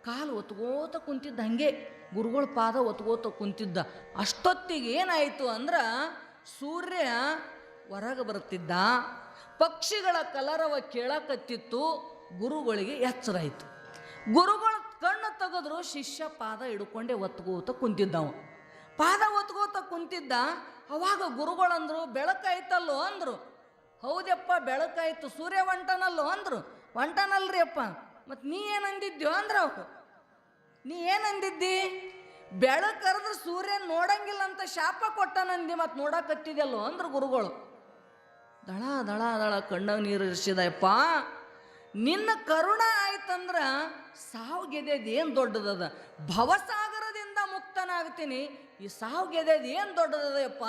ಕಾಲು ಒತ್ಕೋತ ಕುಂತಿದ್ದ, ಹಂಗೆ ಗುರುಗಳ ಪಾದ ಒತ್ಕೋತ ಕುಂತಿದ್ದ. ಅಷ್ಟೊತ್ತಿಗೆ ಏನಾಯಿತು ಅಂದ್ರೆ ಸೂರ್ಯ ಹೊರಗೆ ಬರ್ತಿದ್ದ. ಪಕ್ಷಿಗಳ ಕಲರವ ಕೇಳಕತ್ತಿತ್ತು. ಗುರುಗಳಿಗೆ ಎಚ್ಚರ ಆಯಿತು. ಗುರುಗಳು ಕಣ್ಣು ತೆಗೆದ್ರು, ಶಿಷ್ಯ ಪಾದ ಹಿಡ್ಕೊಂಡೆ ಒತ್ಕೋತ ಕುಂತಿದ್ದವ. ಪಾದ ಒತ್ಕೋತ ಕುಂತಿದ್ದ. ಅವಾಗ ಗುರುಗಳಂದ್ರು, ಬೆಳಕಾಯ್ತಲ್ಲೋ ಅಂದರು. ಹೌದಪ್ಪ ಬೆಳಕಾಯ್ತು, ಸೂರ್ಯ ಹೊಂಟನಲ್ಲೋ ಅಂದರು. ಹೊಂಟನಲ್ರಿ ಅಪ್ಪ. ಮತ್ತು ನೀ ಏನಂದಿದ್ಯೋ ಅಂದ್ರೆ ಅವ್ರು, ನೀ ಏನಂದಿದ್ದಿ? ಬೆಳಕರೆದ್ರೆ ಸೂರ್ಯನ ನೋಡಂಗಿಲ್ಲ ಅಂತ ಶಾಪ ಕೊಟ್ಟನಂದಿ, ಮತ್ತು ನೋಡಕತ್ತಿದ್ಯಲ್ಲೋ ಅಂದ್ರು ಗುರುಗಳು. ದಳ ದಳ ದಳ ಕಣ್ಣಾಗ ನೀರು ಇರಿಸಿದಪ್ಪ. ನಿನ್ನ ಕರುಣ ಆಯ್ತಂದ್ರ ಸಾವು ಗೆದೇದು ಏನು ದೊಡ್ಡದದ? ಭವಸಾಗರದಿಂದ ಮುಕ್ತ ಮುಕ್ತನಾಗ್ತೀನಿ. ಈ ಸಾವು ಗೆದೆದು ಏನು ದೊಡ್ಡದಪ್ಪ.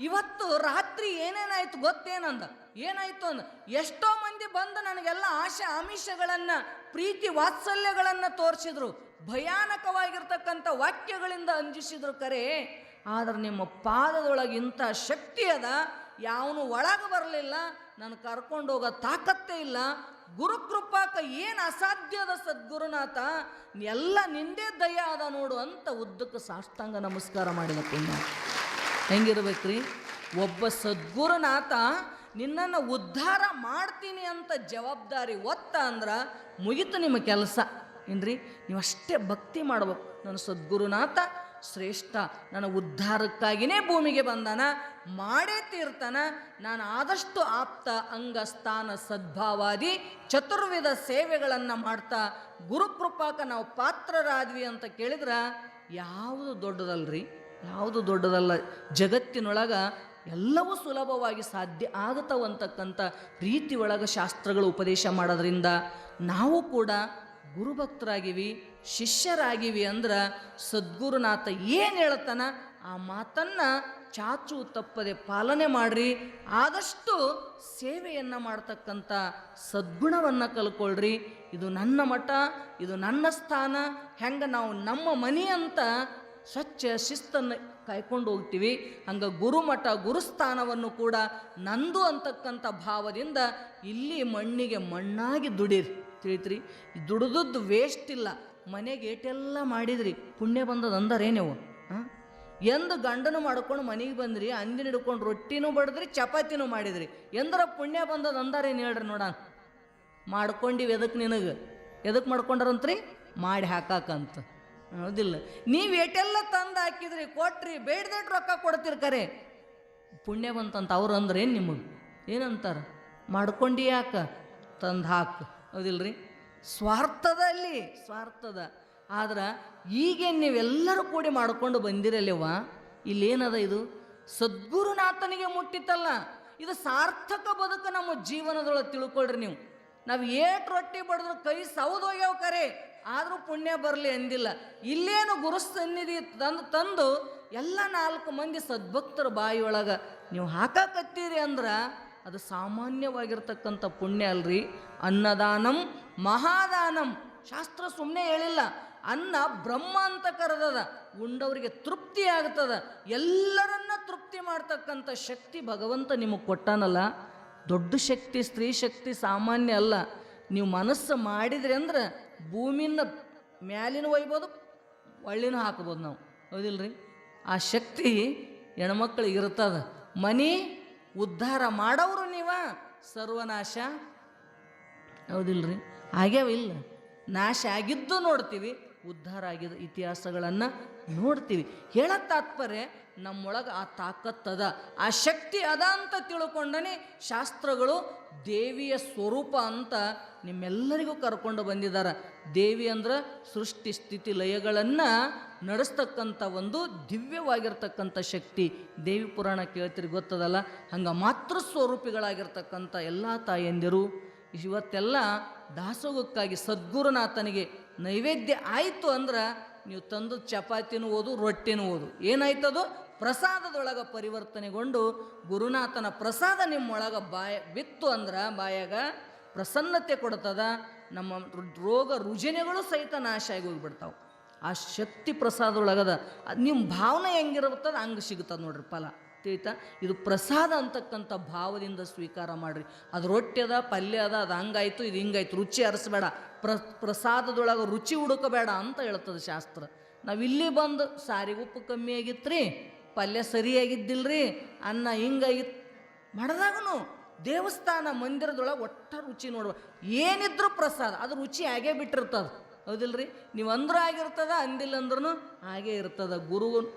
ಇವತ್ತು ರಾತ್ರಿ ಏನೇನಾಯ್ತು ಗೊತ್ತೇನಂದ, ಏನಾಯ್ತು ಅಂದ, ಎಷ್ಟೋ ಮಂದಿ ಬಂದು ನನಗೆಲ್ಲ ಆಶೆ ಆಮಿಷಗಳನ್ನು, ಪ್ರೀತಿ ವಾತ್ಸಲ್ಯಗಳನ್ನು ತೋರಿಸಿದ್ರು, ಭಯಾನಕವಾಗಿರ್ತಕ್ಕಂಥ ವಾಕ್ಯಗಳಿಂದ ಅಂಜಿಸಿದ್ರು ಕರೆ. ಆದ್ರೆ ನಿಮ್ಮ ಪಾದದೊಳಗೆ ಇಂಥ ಶಕ್ತಿ ಅದ, ಯಾವನು ಒಳಗೆ ಬರಲಿಲ್ಲ, ನಾನು ಕರ್ಕೊಂಡು ಹೋಗೋ ತಾಕತ್ತೇ ಇಲ್ಲ. ಗುರುಕೃಪಾಕ ಏನು ಅಸಾಧ್ಯದ ಸದ್ಗುರುನಾಥ, ಎಲ್ಲ ನಿಂದೇ ದಯ ಅದ ನೋಡು ಅಂತ ಉದ್ದಕ್ಕೆ ಸಾಷ್ಟಾಂಗ ನಮಸ್ಕಾರ ಮಾಡಿದ ಪುಣ್ಯ. ಹೆಂಗಿರ್ಬೇಕ್ರಿ? ಒಬ್ಬ ಸದ್ಗುರುನಾಥ ನಿನ್ನನ್ನು ಉದ್ಧಾರ ಮಾಡ್ತೀನಿ ಅಂತ ಜವಾಬ್ದಾರಿ ಒತ್ತ ಅಂದ್ರೆ ಮುಗಿತು ನಿಮ್ಮ ಕೆಲಸ. ಏನ್ರಿ? ನೀವು ಅಷ್ಟೇ ಭಕ್ತಿ ಮಾಡ್ಬೇಕು. ನನ್ನ ಸದ್ಗುರುನಾಥ ಶ್ರೇಷ್ಠ, ನನ್ನ ಉದ್ಧಾರಕ್ಕಾಗಿಯೇ ಭೂಮಿಗೆ ಬಂದಾನ, ಮಾಡೇ ತೀರ್ತಾನ. ನಾನು ಆದಷ್ಟು ಆಪ್ತ ಅಂಗಸ್ಥಾನ ಸದ್ಭಾವಾದಿ ಚತುರ್ವಿಧ ಸೇವೆಗಳನ್ನು ಮಾಡ್ತಾ ಗುರುಕೃಪಾಕ ನಾವು ಪಾತ್ರರಾದ್ವಿ ಅಂತ ಕೇಳಿದ್ರೆ ಯಾವುದು ದೊಡ್ಡದಲ್ರಿ, ಯಾವುದು ದೊಡ್ಡದಲ್ಲ. ಜಗತ್ತಿನೊಳಗೆ ಎಲ್ಲವೂ ಸುಲಭವಾಗಿ ಸಾಧ್ಯ ಆಗುತ್ತವಂತಕ್ಕಂಥ ರೀತಿ ಒಳಗೆ ಶಾಸ್ತ್ರಗಳು ಉಪದೇಶ ಮಾಡೋದ್ರಿಂದ ನಾವು ಕೂಡ ಗುರುಭಕ್ತರಾಗಿವಿ, ಶಿಷ್ಯರಾಗಿವಿ ಅಂದ್ರೆ ಸದ್ಗುರುನಾಥ ಏನು ಹೇಳ್ತಾನ ಆ ಮಾತನ್ನು ಚಾಚು ತಪ್ಪದೆ ಪಾಲನೆ ಮಾಡ್ರಿ. ಆದಷ್ಟು ಸೇವೆಯನ್ನು ಮಾಡ್ತಕ್ಕಂಥ ಸದ್ಗುಣವನ್ನು ಕಲ್ಕೊಳ್ರಿ. ಇದು ನನ್ನ ಮಠ, ಇದು ನನ್ನ ಸ್ಥಾನ, ಹೆಂಗೆ ನಾವು ನಮ್ಮ ಮನೆ ಅಂತ ಸ್ವಚ್ಛ ಶಿಸ್ತನ್ನು ಕಾಯ್ಕೊಂಡು ಹೋಗ್ತೀವಿ, ಹಂಗೆ ಗುರುಮಠ ಗುರುಸ್ಥಾನವನ್ನು ಕೂಡ ನಂದು ಅಂತಕ್ಕಂಥ ಭಾವದಿಂದ ಇಲ್ಲಿ ಮಣ್ಣಿಗೆ ಮಣ್ಣಾಗಿ ದುಡೀರಿ. ತಿಳಿತ್ರಿ? ದುಡಿದದ್ದು ವೇಸ್ಟ್ ಇಲ್ಲ. ಮನೆಗೆ ಏಟೆಲ್ಲ ಮಾಡಿದ್ರಿ, ಪುಣ್ಯ ಬಂದದ ಅಂದರೆ ನೀವು ಎಂದು ಗಂಡನು ಮಾಡ್ಕೊಂಡು ಮನೆಗೆ ಬಂದ್ರಿ, ಅಂದಿನ ಹಿಡ್ಕೊಂಡು ರೊಟ್ಟಿನೂ ಬಡಿದ್ರಿ, ಚಪಾತಿನೂ ಮಾಡಿದ್ರಿ, ಎಂದ್ರ ಪುಣ್ಯ ಬಂದದ ಅಂದಾರೇನು ಹೇಳ್ರಿ ನೋಡೋಣ. ಮಾಡ್ಕೊಂಡಿವಿ ಎದಕ್ಕೆ? ನಿನಗೆ ಎದಕ್ಕೆ ಮಾಡ್ಕೊಂಡ್ರಂತ್ರಿ? ಮಾಡಿ ಹಾಕಾಕಂತ. ಹೌದಿಲ್ಲ? ನೀವು ಏಟೆಲ್ಲ ತಂದು ಹಾಕಿದ್ರಿ, ಕೊಟ್ರಿ, ಬೇಡ್ದಟ್ಟು ರೊಕ್ಕ ಕೊಡ್ತೀರಿ, ಕರೆ ಪುಣ್ಯ ಬಂತಂತ ಅವ್ರು ಅಂದ್ರೆ ಏನು ನಿಮಗೆ ಏನಂತಾರೆ? ಮಾಡ್ಕೊಂಡು ಯಾಕ ತಂದು ಹಾಕು. ಹೌದಿಲ್ರಿ? ಸ್ವಾರ್ಥದಲ್ಲಿ ಸ್ವಾರ್ಥದ. ಆದ್ರೆ ಈಗೇನು ನೀವೆಲ್ಲರೂ ಕೂಡಿ ಮಾಡ್ಕೊಂಡು ಬಂದಿರಲ್ಲವ, ಇಲ್ಲೇನದ? ಇದು ಸದ್ಗುರುನಾಥನಿಗೆ ಮುಟ್ಟಿತಲ್ಲ, ಇದು ಸಾರ್ಥಕ ಬದುಕು ನಮ್ಮ ಜೀವನದೊಳಗೆ ತಿಳ್ಕೊಳ್ರಿ ನೀವು. ನಾವು ಏಟ್ ರೊಟ್ಟಿ ಬಡಿದ್ರು ಕೈ ಸೌದೋಗ್ಯವ ಕರೆ, ಆದರೂ ಪುಣ್ಯ ಬರಲಿ ಅಂದಿಲ್ಲ. ಇಲ್ಲೇನು ಗುರು ಸನ್ನಿಧಿ ತಂದು ಎಲ್ಲ 4 ಮಂದಿ ಸದ್ಭಕ್ತರ ಬಾಯಿಯೊಳಗೆ ನೀವು ಹಾಕಕತ್ತೀರಿ ಅಂದ್ರೆ ಅದು ಸಾಮಾನ್ಯವಾಗಿರ್ತಕ್ಕಂಥ ಪುಣ್ಯ ಅಲ್ರಿ. ಅನ್ನದಾನಂ ಮಹಾದಾನಂ. ಶಾಸ್ತ್ರ ಸುಮ್ಮನೆ ಹೇಳಿಲ್ಲ, ಅನ್ನ ಬ್ರಹ್ಮ ಅಂತ ಕರೆದದ, ಉಂಡವರಿಗೆ ತೃಪ್ತಿ ಆಗ್ತದ. ಎಲ್ಲರನ್ನ ತೃಪ್ತಿ ಮಾಡ್ತಕ್ಕಂಥ ಶಕ್ತಿ ಭಗವಂತ ನಿಮಗೆ ಕೊಟ್ಟಾನಲ್ಲ, ದೊಡ್ಡ ಶಕ್ತಿ. ಸ್ತ್ರೀ ಶಕ್ತಿ ಸಾಮಾನ್ಯ ಅಲ್ಲ. ನೀವು ಮನಸ್ಸು ಮಾಡಿದ್ರಿ ಅಂದ್ರೆ ಭೂಮಿನ ಮ್ಯಾಲಿನ ಒಯ್ಬೋದು, ಒಳ್ಳಿನೂ ಹಾಕ್ಬೋದು ನಾವು. ಹೌದಿಲ್ರಿ? ಆ ಶಕ್ತಿ ಹೆಣ್ಮಕ್ಳಿಗೆ ಇರ್ತದ. ಮನೆ ಉದ್ಧಾರ ಮಾಡೋರು ನೀವ, ಸರ್ವನಾಶ ಹೌದಿಲ್ರಿ? ಆಗ್ಯಾವಿಲ್ಲ? ನಾಶ ಆಗಿದ್ದು ನೋಡ್ತೀವಿ, ಉದ್ಧಾರ ಆಗಿದ್ದ ಇತಿಹಾಸಗಳನ್ನು ನೋಡ್ತೀವಿ. ಹೇಳೋ ತಾತ್ಪರ್ಯ ನಮ್ಮೊಳಗೆ ಆ ತಾಕತ್ತದ, ಆ ಶಕ್ತಿ ಅದ ಅಂತ ತಿಳ್ಕೊಂಡನೇ ಶಾಸ್ತ್ರಗಳು ದೇವಿಯ ಸ್ವರೂಪ ಅಂತ ನಿಮ್ಮೆಲ್ಲರಿಗೂ ಕರ್ಕೊಂಡು ಬಂದಿದ್ದಾರೆ. ದೇವಿ ಅಂದ್ರೆ ಸೃಷ್ಟಿ ಸ್ಥಿತಿ ಲಯಗಳನ್ನು ನಡೆಸ್ತಕ್ಕಂಥ ಒಂದು ದಿವ್ಯವಾಗಿರ್ತಕ್ಕಂಥ ಶಕ್ತಿ. ದೇವಿ ಪುರಾಣ ಕೇಳ್ತಿರಿ ಗೊತ್ತದಲ್ಲ. ಹಂಗೆ ಮಾತೃ ಸ್ವರೂಪಿಗಳಾಗಿರ್ತಕ್ಕಂಥ ಎಲ್ಲ ತಾಯಂದಿರು ಇವತ್ತೆಲ್ಲ ದಾಸೋಗಕ್ಕಾಗಿ ಸದ್ಗುರುನಾಥನಿಗೆ ನೈವೇದ್ಯ ಆಯಿತು ಅಂದ್ರೆ ನೀವು ತಂದು ಚಪಾತಿನೂ ಓದು, ರೊಟ್ಟಿನೂ ಓದು, ಏನಾಯ್ತದು? ಪ್ರಸಾದದೊಳಗೆ ಪರಿವರ್ತನೆಗೊಂಡು ಗುರುನಾಥನ ಪ್ರಸಾದ ನಿಮ್ಮೊಳಗೆ ಬಿತ್ತು ಅಂದ್ರೆ ಬಾಯಾಗ ಪ್ರಸನ್ನತೆ ಕೊಡ್ತದ. ನಮ್ಮ ರೋಗ ರುಜಿನಗಳು ಸಹಿತ ನಾಶ ಆಗಿ ಹೋಗಿಬಿಡ್ತಾವೆ. ಆ ಶಕ್ತಿ ಪ್ರಸಾದದೊಳಗದ. ಅದು ನಿಮ್ಮ ಭಾವನೆ ಹೆಂಗಿರುತ್ತದ ಹಂಗೆ ಸಿಗ್ತದೆ ನೋಡ್ರಿ ಫಲ. ತಿಳಿತಾ? ಇದು ಪ್ರಸಾದ ಅಂತಕ್ಕಂಥ ಭಾವದಿಂದ ಸ್ವೀಕಾರ ಮಾಡಿರಿ. ಅದು ರೊಟ್ಟಿ ಅದ, ಪಲ್ಯ ಅದ, ಅದು ಹಂಗಾಯ್ತು, ಇದು ಹಿಂಗಾಯ್ತು, ರುಚಿ ಅರಿಸಬೇಡ. ಪ್ರಸಾದದೊಳಗೆ ರುಚಿ ಹುಡುಕಬೇಡ ಅಂತ ಹೇಳ್ತದೆ ಶಾಸ್ತ್ರ. ನಾವು ಇಲ್ಲಿ ಬಂದು ಸಾರಿಗೆ ಉಪ್ಪು ಕಮ್ಮಿ ಆಗಿತ್ತು ರೀ, ಪಲ್ಯ ಸರಿಯಾಗಿದ್ದಿಲ್ರಿ, ಅನ್ನ ಹಿಂಗಾಗಿತ್ತು ಮಾಡಿದಾಗೂ ದೇವಸ್ಥಾನ ಮಂದಿರದೊಳಗೆ ಒಟ್ಟ ರುಚಿ ನೋಡುವ. ಏನಿದ್ರು ಪ್ರಸಾದ ಅದು ರುಚಿ ಆಗೇ ಬಿಟ್ಟಿರ್ತದೆ. ಹೌದಿಲ್ರಿ? ನೀವು ಅಂದ್ರೂ ಆಗಿರ್ತದ, ಅಂದಿಲ್ಲ ಅಂದ್ರೂ ಹಾಗೇ ಇರ್ತದ. ಗುರು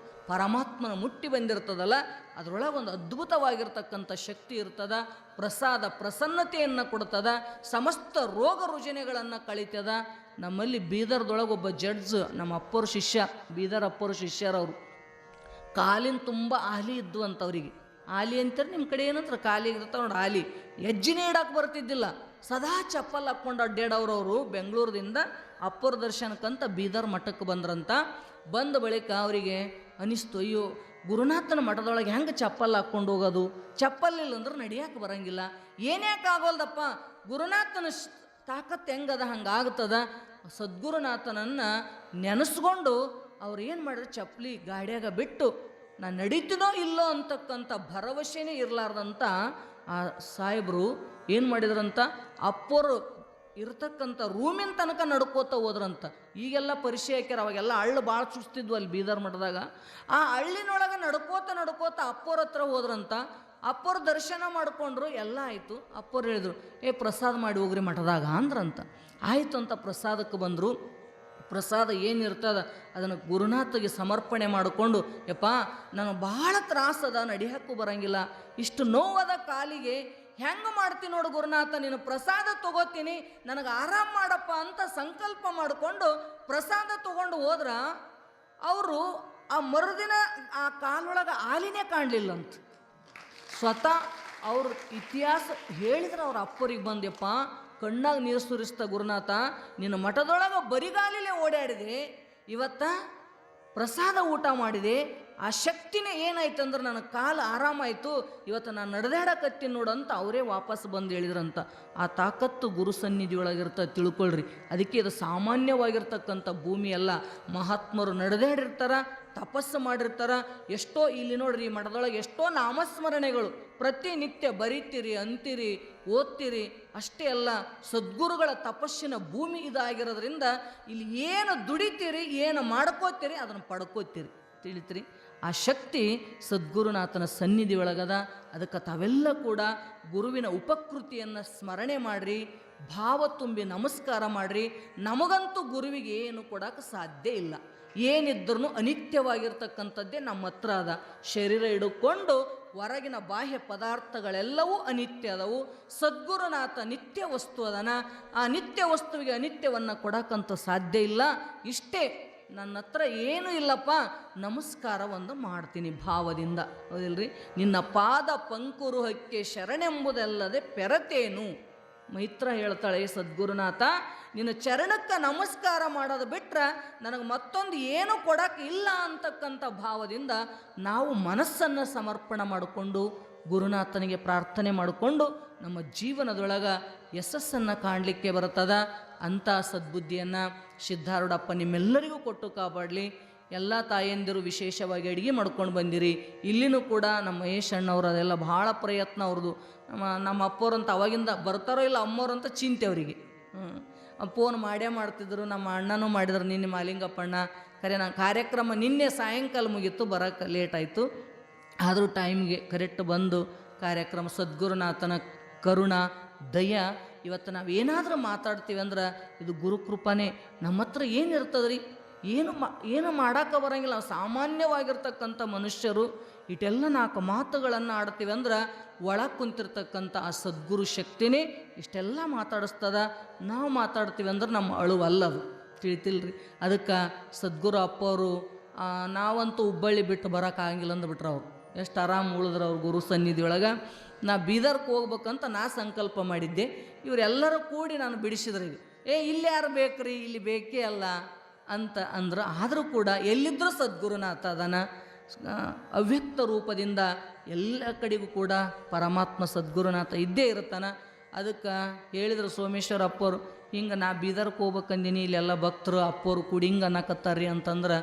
ಪರಮಾತ್ಮನ ಮುಟ್ಟಿ ಬಂದಿರ್ತದಲ್ಲ, ಅದರೊಳಗೆ ಒಂದು ಅದ್ಭುತವಾಗಿರ್ತಕ್ಕಂಥ ಶಕ್ತಿ ಇರ್ತದ. ಪ್ರಸಾದ ಪ್ರಸನ್ನತೆಯನ್ನು ಕೊಡ್ತದ, ಸಮಸ್ತ ರೋಗ ರುಜಿನಗಳನ್ನು ಕಳಿತದ. ನಮ್ಮಲ್ಲಿ ಬೀದರ್ದೊಳಗೆ ಒಬ್ಬ ಜಡ್ಜ್, ನಮ್ಮ ಅಪ್ಪರ ಶಿಷ್ಯ, ಬೀದರ್ ಅಪ್ಪರ ಶಿಷ್ಯರವರು, ಕಾಲಿನ ತುಂಬ ಆಲಿ ಇದ್ದು ಅಂತವ್ರಿಗೆ. ಆಲಿ ಅಂತಾರೆ ನಿಮ್ಮ ಕಡೆ ಏನಂತಾರೆ? ಕಾಲಿಗೆ ಇರ್ತಾವೆ ನೋಡಿ ಆಲಿ. ಹೆಜ್ಜೆನೇ ಇಡಕ್ಕೆ ಬರ್ತಿದ್ದಿಲ್ಲ, ಸದಾ ಚಪ್ಪಲ್ ಹಾಕ್ಕೊಂಡು ಅಡ್ಡಾಡೋರವರು. ಬೆಂಗಳೂರದಿಂದ ಅಪ್ಪರ ದರ್ಶನಕ್ಕಂತ ಬೀದರ್ ಮಠಕ್ಕೆ ಬಂದ್ರಂತ. ಬಂದ ಬಳಿಕ ಅವರಿಗೆ ಅನಿಸ್ತು, ಅಯ್ಯೋ ಗುರುನಾಥನ ಮಠದೊಳಗೆ ಹೆಂಗೆ ಚಪ್ಪಲ್ ಹಾಕ್ಕೊಂಡು ಹೋಗೋದು, ಚಪ್ಪಲಿಲ್ಲ ಅಂದ್ರೆ ನಡಿಯಾಕೆ ಬರಂಗಿಲ್ಲ, ಏನ್ಯಾಕೆ ಆಗೋಲ್ದಪ್ಪ, ಗುರುನಾಥನ ತಾಕತ್ತು ಹೆಂಗದ ಹಂಗಾಗ್ತದ. ಸದ್ಗುರುನಾಥನನ್ನು ನೆನೆಸ್ಕೊಂಡು ಅವ್ರು ಏನು ಮಾಡಿದ್ರು, ಚಪ್ಪಲಿ ಗಾಡಿಯಾಗ ಬಿಟ್ಟು ನಾನು ನಡೀತೀನೋ ಇಲ್ಲೋ ಅಂತಕ್ಕಂಥ ಭರವಸೆನೇ ಇರಲಾರ್ದಂಥ ಆ ಸಾಹೇಬರು ಏನು ಮಾಡಿದ್ರಂತ, ಅಪ್ಪರು ಇರ್ತಕ್ಕಂಥ ರೂಮಿನ ತನಕ ನಡ್ಕೋತ ಹೋದ್ರಂತ. ಈಗೆಲ್ಲ ಪರಿಚಯ ಹಾಕ್ಯಾರ, ಅವಾಗೆಲ್ಲ ಹಳ್ಳು ಭಾಳ ಚುಸ್ತಿದ್ವು ಅಲ್ಲಿ ಬೀದರ್ ಮಠದಾಗ. ಆ ಹಳ್ಳಿನೊಳಗೆ ನಡ್ಕೋತ ಅಪ್ಪರ ಹತ್ರ ಹೋದ್ರಂತ. ಅಪ್ಪರ ದರ್ಶನ ಮಾಡಿಕೊಂಡ್ರು, ಎಲ್ಲ ಆಯಿತು. ಅಪ್ಪರು ಹೇಳಿದ್ರು, ಪ್ರಸಾದ ಮಾಡಿ ಹೋಗ್ರಿ ಮಠದಾಗ ಅಂದ್ರಂತ. ಆಯಿತು ಅಂತ ಪ್ರಸಾದಕ್ಕೆ ಬಂದರು. ಪ್ರಸಾದ ಏನಿರ್ತದ ಅದನ್ನು ಗುರುನಾಥಗೆ ಸಮರ್ಪಣೆ ಮಾಡಿಕೊಂಡು, ಯಪ್ಪ ನನಗೆ ಭಾಳ ತ್ರಾಸದ, ನಡಿಯಕ್ಕೂ ಬರಂಗಿಲ್ಲ, ಇಷ್ಟು ನೋವದ ಕಾಲಿಗೆ, ಹೆಂಗೆ ಮಾಡ್ತೀನಿ ನೋಡು ಗುರುನಾಥ, ನೀನು ಪ್ರಸಾದ ತಗೋತೀನಿ, ನನಗೆ ಆರಾಮ್ ಮಾಡಪ್ಪ ಅಂತ ಸಂಕಲ್ಪ ಮಾಡಿಕೊಂಡು ಪ್ರಸಾದ ತಗೊಂಡು ಹೋದ್ರ, ಅವರು ಆ ಮರುದಿನ ಆ ಕಾಲೊಳಗೆ ಹಾಲಿನೇ ಕಾಣಲಿಲ್ಲಂತ. ಸ್ವತಃ ಅವ್ರ ಇತಿಹಾಸ ಹೇಳಿದ್ರೆ ಅವ್ರ ಅಪ್ಪರಿಗೆ ಬಂದ್ಯಪ್ಪ, ಕಣ್ಣಾಗ ನೀರು ಸುರಿಸ್ತಾ, ಗುರುನಾಥ ನಿನ್ನ ಮಠದೊಳಗೆ ಬರಿಗಾಲಿಲೇ ಓಡಾಡಿದೆ, ಇವತ್ತ ಪ್ರಸಾದ ಊಟ ಮಾಡಿದೆ, ಆ ಶಕ್ತಿನೇ ಏನಾಯ್ತು ಅಂದ್ರೆ ನನ್ನ ಕಾಲು ಆರಾಮಾಯಿತು, ಇವತ್ತು ನಾನು ನಡೆದಾಡಕತ್ತೀನಿ ನೋಡು ಅಂತ ಅವರೇ ವಾಪಸ್ ಬಂದು ಹೇಳಿದ್ರಂತ. ಆ ತಾಕತ್ತು ಗುರು ಸನ್ನಿಧಿಯೊಳಗಿರ್ತ ತಿಳ್ಕೊಳ್ರಿ. ಅದಕ್ಕೆ ಇದು ಸಾಮಾನ್ಯವಾಗಿರ್ತಕ್ಕಂಥ ಭೂಮಿ ಅಲ್ಲ. ಮಹಾತ್ಮರು ನಡೆದಾಡಿರ್ತಾರ, ತಪಸ್ಸು ಮಾಡಿರ್ತಾರ. ಎಷ್ಟೋ ಇಲ್ಲಿ ನೋಡ್ರಿ, ಈ ಮಠದೊಳಗೆ ಎಷ್ಟೋ ನಾಮಸ್ಮರಣೆಗಳು ಪ್ರತಿನಿತ್ಯ ಬರೀತೀರಿ, ಅಂತೀರಿ, ಓದ್ತೀರಿ. ಅಷ್ಟೇ ಅಲ್ಲ, ಸದ್ಗುರುಗಳ ತಪಸ್ಸಿನ ಭೂಮಿ ಇದಾಗಿರೋದ್ರಿಂದ ಇಲ್ಲಿ ಏನು ದುಡಿತೀರಿ, ಏನು ಮಾಡ್ಕೋತೀರಿ, ಅದನ್ನು ಪಡ್ಕೋತೀರಿ. ತಿಳಿತ್ರಿ, ಆ ಶಕ್ತಿ ಸದ್ಗುರುನಾಥನ ಸನ್ನಿಧಿ ಒಳಗದ. ಅದಕ್ಕೆ ತಾವೆಲ್ಲ ಕೂಡ ಗುರುವಿನ ಉಪಕೃತಿಯನ್ನು ಸ್ಮರಣೆ ಮಾಡಿರಿ, ಭಾವ ತುಂಬಿ ನಮಸ್ಕಾರ ಮಾಡಿರಿ. ನಮಗಂತೂ ಗುರುವಿಗೆ ಏನು ಕೊಡೋಕೆ ಸಾಧ್ಯ ಇಲ್ಲ. ಏನಿದ್ರೂ ಅನಿತ್ಯವಾಗಿರ್ತಕ್ಕಂಥದ್ದೇ ನಮ್ಮ ಹತ್ರ ಅದ. ಶರೀರ ಹಿಡ್ಕೊಂಡು ಹೊರಗಿನ ಬಾಹ್ಯ ಪದಾರ್ಥಗಳೆಲ್ಲವೂ ಅನಿತ್ಯ ಅದವು. ಸದ್ಗುರುನಾಥ ನಿತ್ಯ ವಸ್ತು ಅದನ. ಆ ನಿತ್ಯ ವಸ್ತುವಿಗೆ ಅನಿತ್ಯವನ್ನು ಕೊಡೋಕ್ಕಂತೂ ಸಾಧ್ಯ ಇಲ್ಲ. ಇಷ್ಟೇ, ನನ್ನ ಹತ್ರ ಏನೂ ಇಲ್ಲಪ್ಪ, ನಮಸ್ಕಾರ ಒಂದು ಮಾಡ್ತೀನಿ ಭಾವದಿಂದ. ಹೌದಿಲ್ರಿ, ನಿನ್ನ ಪಾದ ಪಂಕುರುಹಕ್ಕೆ ಶರಣೆಂಬುದಲ್ಲದೆ ಪೆರತೇನು. ಮೈತ್ರ ಹೇಳ್ತಾಳೆ, ಸದ್ಗುರುನಾಥ ನಿನ್ನ ಚರಣಕ್ಕೆ ನಮಸ್ಕಾರ ಮಾಡೋದು ಬಿಟ್ರೆ ನನಗೆ ಮತ್ತೊಂದು ಏನೂ ಕೊಡೋಕೆ ಇಲ್ಲ ಅಂತಕ್ಕಂಥ ಭಾವದಿಂದ ನಾವು ಮನಸ್ಸನ್ನು ಸಮರ್ಪಣೆ ಮಾಡಿಕೊಂಡು ಗುರುನಾಥನಿಗೆ ಪ್ರಾರ್ಥನೆ ಮಾಡಿಕೊಂಡು ನಮ್ಮ ಜೀವನದೊಳಗೆ ಯಶಸ್ಸನ್ನು ಕಾಣಲಿಕ್ಕೆ ಬರ್ತದ. ಅಂಥ ಸದ್ಬುದ್ಧಿಯನ್ನು ಸಿದ್ಧಾರೂಢಪ್ಪ ನಿಮ್ಮೆಲ್ಲರಿಗೂ ಕೊಟ್ಟು ಕಾಪಾಡಲಿ. ಎಲ್ಲ ತಾಯಂದಿರು ವಿಶೇಷವಾಗಿ ಅಡುಗೆ ಮಾಡ್ಕೊಂಡು ಬಂದಿರಿ. ಇಲ್ಲಿನೂ ಕೂಡ ನಮ್ಮ ಮಹೇಶ್ ಅಣ್ಣವ್ರು ಅದೆಲ್ಲ ಭಾಳ ಪ್ರಯತ್ನ ಅವ್ರದ್ದು. ನಮ್ಮ ಅಪ್ಪವ್ರಂತ ಅವಾಗಿಂದ ಬರ್ತಾರೋ ಇಲ್ಲ ಅಮ್ಮವ್ರಂತ ಚಿಂತೆ ಅವರಿಗೆ. ಫೋನ್ ಮಾಡೇ ಮಾಡ್ತಿದ್ರು. ನಮ್ಮ ಅಣ್ಣನೂ ಮಾಡಿದ್ರು ನಿನ್ನೆ, ಮಾಲಿಂಗಪ್ಪಣ್ಣ. ಖರೆ ನಾನು ಕಾರ್ಯಕ್ರಮ ನಿನ್ನೆ ಸಾಯಂಕಾಲ ಮುಗೀತು, ಬರೋಕ್ಕೆ ಲೇಟ್ ಆಯಿತು. ಆದರೂ ಟೈಮ್ಗೆ ಕರೆಕ್ಟ್ ಬಂದು ಕಾರ್ಯಕ್ರಮ ಸದ್ಗುರುನಾಥನ ಕರುಣ ದಯ. ಇವತ್ತು ನಾವು ಏನಾದರೂ ಮಾತಾಡ್ತೀವಿ ಅಂದ್ರೆ ಇದು ಗುರುಕೃಪನೇ. ನಮ್ಮ ಹತ್ರ ಏನಿರ್ತದೆ ರೀ, ಏನು ಮಾಡೋಕೆ ಬರೋಂಗಿಲ್ಲ. ನಾವು ಸಾಮಾನ್ಯವಾಗಿರ್ತಕ್ಕಂಥ ಮನುಷ್ಯರು ಇಟೆಲ್ಲ 4 ಮಾತುಗಳನ್ನು ಆಡ್ತೀವಿ ಅಂದ್ರೆ ಒಳಗೆ ಕುಂತಿರ್ತಕ್ಕಂಥ ಆ ಸದ್ಗುರು ಶಕ್ತಿನೇ ಇಷ್ಟೆಲ್ಲ ಮಾತಾಡಿಸ್ತದ. ನಾವು ಮಾತಾಡ್ತೀವಿ ಅಂದ್ರೆ ನಮ್ಮ ಅಳುವಲ್ಲದು. ತಿಳಿತಿಲ್ರಿ. ಅದಕ್ಕೆ ಸದ್ಗುರು ಅಪ್ಪವರು ನಾವಂತೂ ಹುಬ್ಬಳ್ಳಿ ಬಿಟ್ಟು ಬರೋಕ್ಕಾಗಿಲ್ಲ ಅಂದ್ಬಿಟ್ರೆ ಅವ್ರು ಎಷ್ಟು ಆರಾಮ್ ಉಳಿದ್ರು ಅವ್ರು ಗುರು ಸನ್ನಿಧಿಯೊಳಗೆ. ನಾ ಬೀದರ್ಗೆ ಹೋಗ್ಬೇಕಂತ ನಾ ಸಂಕಲ್ಪ ಮಾಡಿದ್ದೆ. ಇವರೆಲ್ಲರೂ ಕೂಡಿ ನಾನು ಬಿಡಿಸಿದ್ರಿ, ಇಲ್ಲಿ ಯಾರು ಬೇಕ್ರಿ, ಇಲ್ಲಿ ಬೇಕೇ ಅಲ್ಲ ಅಂತ ಅಂದ್ರೆ. ಆದರೂ ಕೂಡ ಎಲ್ಲಿದ್ದರೂ ಸದ್ಗುರುನಾಥ ಅದನ ಅವ್ಯಕ್ತ ರೂಪದಿಂದ ಎಲ್ಲ ಕಡೆಗೂ ಕೂಡ ಪರಮಾತ್ಮ ಸದ್ಗುರುನಾಥ ಇದ್ದೇ ಇರ್ತಾನೆ. ಅದಕ್ಕೆ ಹೇಳಿದ್ರು ಸೋಮೇಶ್ವರ ಅಪ್ಪರು, ಹಿಂಗೆ ನಾ ಬೀದರ್ಗೆ ಹೋಗ್ಬೇಕಂದಿನಿ, ಇಲ್ಲೆಲ್ಲ ಭಕ್ತರು ಅಪ್ಪರು ಕೂಡಿ ಹಿಂಗೆ ಅನ್ನಕತ್ತಾರ್ರಿ ಅಂತಂದ್ರೆ,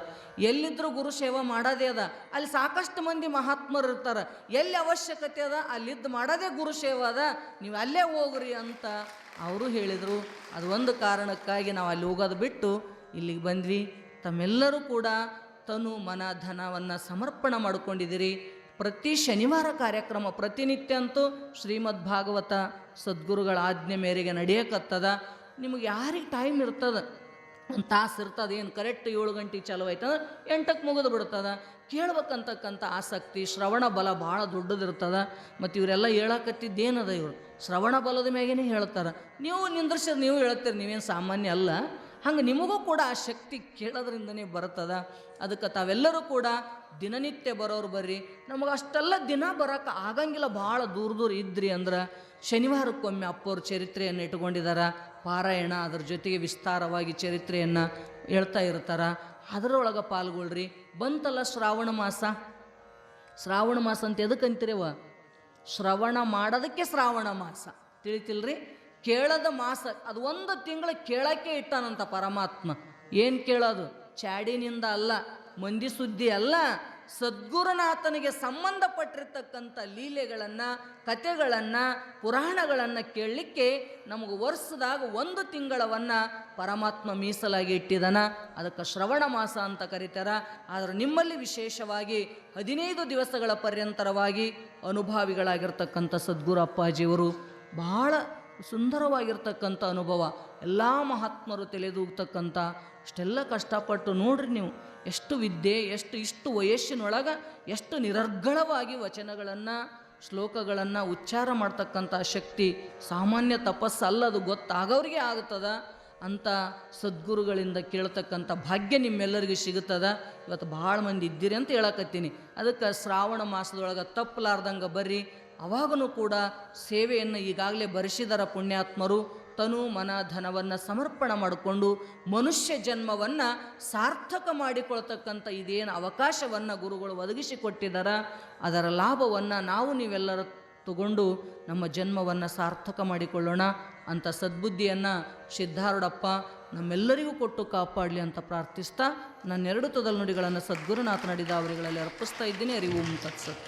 ಎಲ್ಲಿದ್ದರೂ ಗುರು ಸೇವೆ ಮಾಡೋದೇ ಅದ. ಅಲ್ಲಿ ಸಾಕಷ್ಟು ಮಂದಿ ಮಹಾತ್ಮರು ಇರ್ತಾರೆ. ಎಲ್ಲಿ ಅವಶ್ಯಕತೆ ಅದ ಅಲ್ಲಿದ್ದು ಮಾಡೋದೇ ಗುರು ಸೇವೆ ಅದ, ನೀವು ಅಲ್ಲೇ ಹೋಗ್ರಿ ಅಂತ ಅವರು ಹೇಳಿದರು. ಅದು ಒಂದು ಕಾರಣಕ್ಕಾಗಿ ನಾವು ಅಲ್ಲಿ ಹೋಗೋದು ಬಿಟ್ಟು ಇಲ್ಲಿಗೆ ಬಂದ್ವಿ. ತಮ್ಮೆಲ್ಲರೂ ಕೂಡ ತನು ಮನ ಧನವನ್ನು ಸಮರ್ಪಣೆ ಮಾಡ್ಕೊಂಡಿದ್ದೀರಿ. ಪ್ರತಿ ಶನಿವಾರ ಕಾರ್ಯಕ್ರಮ ಪ್ರತಿನಿತ್ಯ ಅಂತೂ ಶ್ರೀಮದ್ ಭಾಗವತ ಸದ್ಗುರುಗಳ ಆಜ್ಞೆ ಮೇರೆಗೆ ನಡೆಯಕತ್ತದ. ನಿಮಗೆ ಯಾರಿಗೆ ಟೈಮ್ ಇರ್ತದೆ, ಒಂದು ತಾಸು ಇರ್ತದೆ, ಏನು ಕರೆಕ್ಟ್ 7 ಗಂಟೆಗೆ ಚಾಲು ಆಯ್ತಂದ್ರೆ 8ಕ್ಕೆ ಮುಗಿದು ಬಿಡ್ತದೆ. ಕೇಳ್ಬೇಕಂತಕ್ಕಂಥ ಆಸಕ್ತಿ, ಶ್ರವಣ ಬಲ ಭಾಳ ದೊಡ್ಡದಿರ್ತದೆ. ಮತ್ತು ಇವರೆಲ್ಲ ಹೇಳಕತ್ತಿದ್ದೇನದ, ಇವರು ಶ್ರವಣ ಬಲದ ಮ್ಯಾಗೇ ಹೇಳ್ತಾರೆ. ನೀವು ನಿಂದ್ರಿಸಿದ್ರೆ ನೀವು ಹೇಳ್ತೀರಿ, ನೀವೇನು ಸಾಮಾನ್ಯ ಅಲ್ಲ. ಹಂಗೆ ನಿಮಗೂ ಕೂಡ ಆ ಶಕ್ತಿ ಕೇಳೋದ್ರಿಂದನೇ ಬರ್ತದ. ಅದಕ್ಕೆ ತಾವೆಲ್ಲರೂ ಕೂಡ ದಿನನಿತ್ಯ ಬರೋರು ಬರ್ರಿ. ನಮಗೆ ಅಷ್ಟೆಲ್ಲ ದಿನ ಬರೋಕೆ ಆಗಂಗಿಲ್ಲ, ಭಾಳ ದೂರ ಇದ್ರಿ ಅಂದ್ರೆ ಶನಿವಾರಕ್ಕೊಮ್ಮೆ ಅಪ್ಪವ್ರ ಚರಿತ್ರೆಯನ್ನು ಇಟ್ಕೊಂಡಿದ್ದಾರೆ. ಪಾರಾಯಣ, ಅದರ ಜೊತೆಗೆ ವಿಸ್ತಾರವಾಗಿ ಚರಿತ್ರೆಯನ್ನು ಹೇಳ್ತಾ ಇರ್ತಾರೆ. ಅದರೊಳಗೆ ಪಾಲ್ಗೊಳ್ರಿ. ಬಂತಲ್ಲ ಶ್ರಾವಣ ಮಾಸ. ಶ್ರಾವಣ ಮಾಸ ಅಂತ ಎದಕ್ಕೆ ಅಂತೀರವ? ಶ್ರವಣ ಮಾಡೋದಕ್ಕೆ ಶ್ರಾವಣ ಮಾಸ, ತಿಳಿತಿಲ್ರಿ? ಕೇಳದ ಮಾಸ. ಅದು ಒಂದು ತಿಂಗಳು ಕೇಳಕ್ಕೆ ಇಟ್ಟಾನಂತ ಪರಮಾತ್ಮ. ಏನು ಕೇಳೋದು? ಚಾಡಿನಿಂದ ಅಲ್ಲ, ಮಂದಿ ಸುದ್ದಿ ಅಲ್ಲ, ಸದ್ಗುರುನಾಥನಿಗೆ ಸಂಬಂಧಪಟ್ಟಿರ್ತಕ್ಕಂಥ ಲೀಲೆಗಳನ್ನು, ಕಥೆಗಳನ್ನು, ಪುರಾಣಗಳನ್ನು ಕೇಳಲಿಕ್ಕೆ ನಮಗೆ ವರ್ಷದಾಗ ಒಂದು ತಿಂಗಳವನ್ನು ಪರಮಾತ್ಮ ಮೀಸಲಾಗಿ ಇಟ್ಟಿದ್ದಾನ. ಅದಕ್ಕೆ ಶ್ರವಣ ಮಾಸ ಅಂತ ಕರೀತಾರ. ಆದರೆ ನಿಮ್ಮಲ್ಲಿ ವಿಶೇಷವಾಗಿ 15 ದಿವಸಗಳ ಪರ್ಯಂತರವಾಗಿ ಅನುಭಾವಿಗಳಾಗಿರ್ತಕ್ಕಂಥ ಸದ್ಗುರು ಅಪ್ಪಾಜಿಯವರು ಬಹಳ ಸುಂದರವಾಗಿರ್ತಕ್ಕಂಥ ಅನುಭವ. ಎಲ್ಲ ಮಹಾತ್ಮರು ತಲೆದೂಗ್ತಕ್ಕಂಥ ಅಷ್ಟೆಲ್ಲ ಕಷ್ಟಪಟ್ಟು ನೋಡ್ರಿ ನೀವು, ಎಷ್ಟು ವಿದ್ಯೆ, ಇಷ್ಟು ವಯಸ್ಸಿನೊಳಗೆ ಎಷ್ಟು ನಿರರ್ಗಳವಾಗಿ ವಚನಗಳನ್ನು, ಶ್ಲೋಕಗಳನ್ನು ಉಚ್ಚಾರ ಮಾಡ್ತಕ್ಕಂಥ ಶಕ್ತಿ ಸಾಮಾನ್ಯ ತಪಸ್ಸಲ್ಲದು, ಗೊತ್ತಾಗೋರಿಗೆ ಆಗ್ತದ. ಅಂಥ ಸದ್ಗುರುಗಳಿಂದ ಕೇಳ್ತಕ್ಕಂಥ ಭಾಗ್ಯ ನಿಮ್ಮೆಲ್ಲರಿಗೂ ಸಿಗುತ್ತದ. ಇವತ್ತು ಭಾಳ ಮಂದಿ ಇದ್ದೀರಿ ಅಂತ ಹೇಳಕತ್ತೀನಿ. ಅದಕ್ಕೆ ಶ್ರಾವಣ ಮಾಸದೊಳಗೆ ತಪ್ಪಲಾರ್ದಂಗೆ ಬರ್ರಿ. ಅವಾಗನೂ ಕೂಡ ಸೇವೆಯನ್ನು ಈಗಾಗಲೇ ಬರೆಸಿದರ ಪುಣ್ಯಾತ್ಮರು. ತನು ಮನ ಧನವನ್ನು ಸಮರ್ಪಣೆ ಮಾಡಿಕೊಂಡು ಮನುಷ್ಯ ಜನ್ಮವನ್ನು ಸಾರ್ಥಕ ಮಾಡಿಕೊಳ್ತಕ್ಕಂಥ ಇದೇನು ಅವಕಾಶವನ್ನು ಗುರುಗಳು ಒದಗಿಸಿಕೊಟ್ಟಿದ್ದಾರೆ, ಅದರ ಲಾಭವನ್ನು ನಾವು ನೀವೆಲ್ಲರೂ ತಗೊಂಡು ನಮ್ಮ ಜನ್ಮವನ್ನು ಸಾರ್ಥಕ ಮಾಡಿಕೊಳ್ಳೋಣ ಅಂತ ಸದ್ಬುದ್ಧಿಯನ್ನು ಸಿದ್ಧಾರೂಢಪ್ಪ ನಮ್ಮೆಲ್ಲರಿಗೂ ಕೊಟ್ಟು ಕಾಪಾಡಲಿ ಅಂತ ಪ್ರಾರ್ಥಿಸ್ತಾ ನನ್ನೆರಡು ತೊದಲು ನುಡಿಗಳನ್ನು ಸದ್ಗುರುನಾಥ ನಡೆದ ಅವರುಗಳಲ್ಲಿ ಅರ್ಪಿಸ್ತಾ ಇದ್ದೀನಿ. ಅರಿವು ತತ್ಸತ್.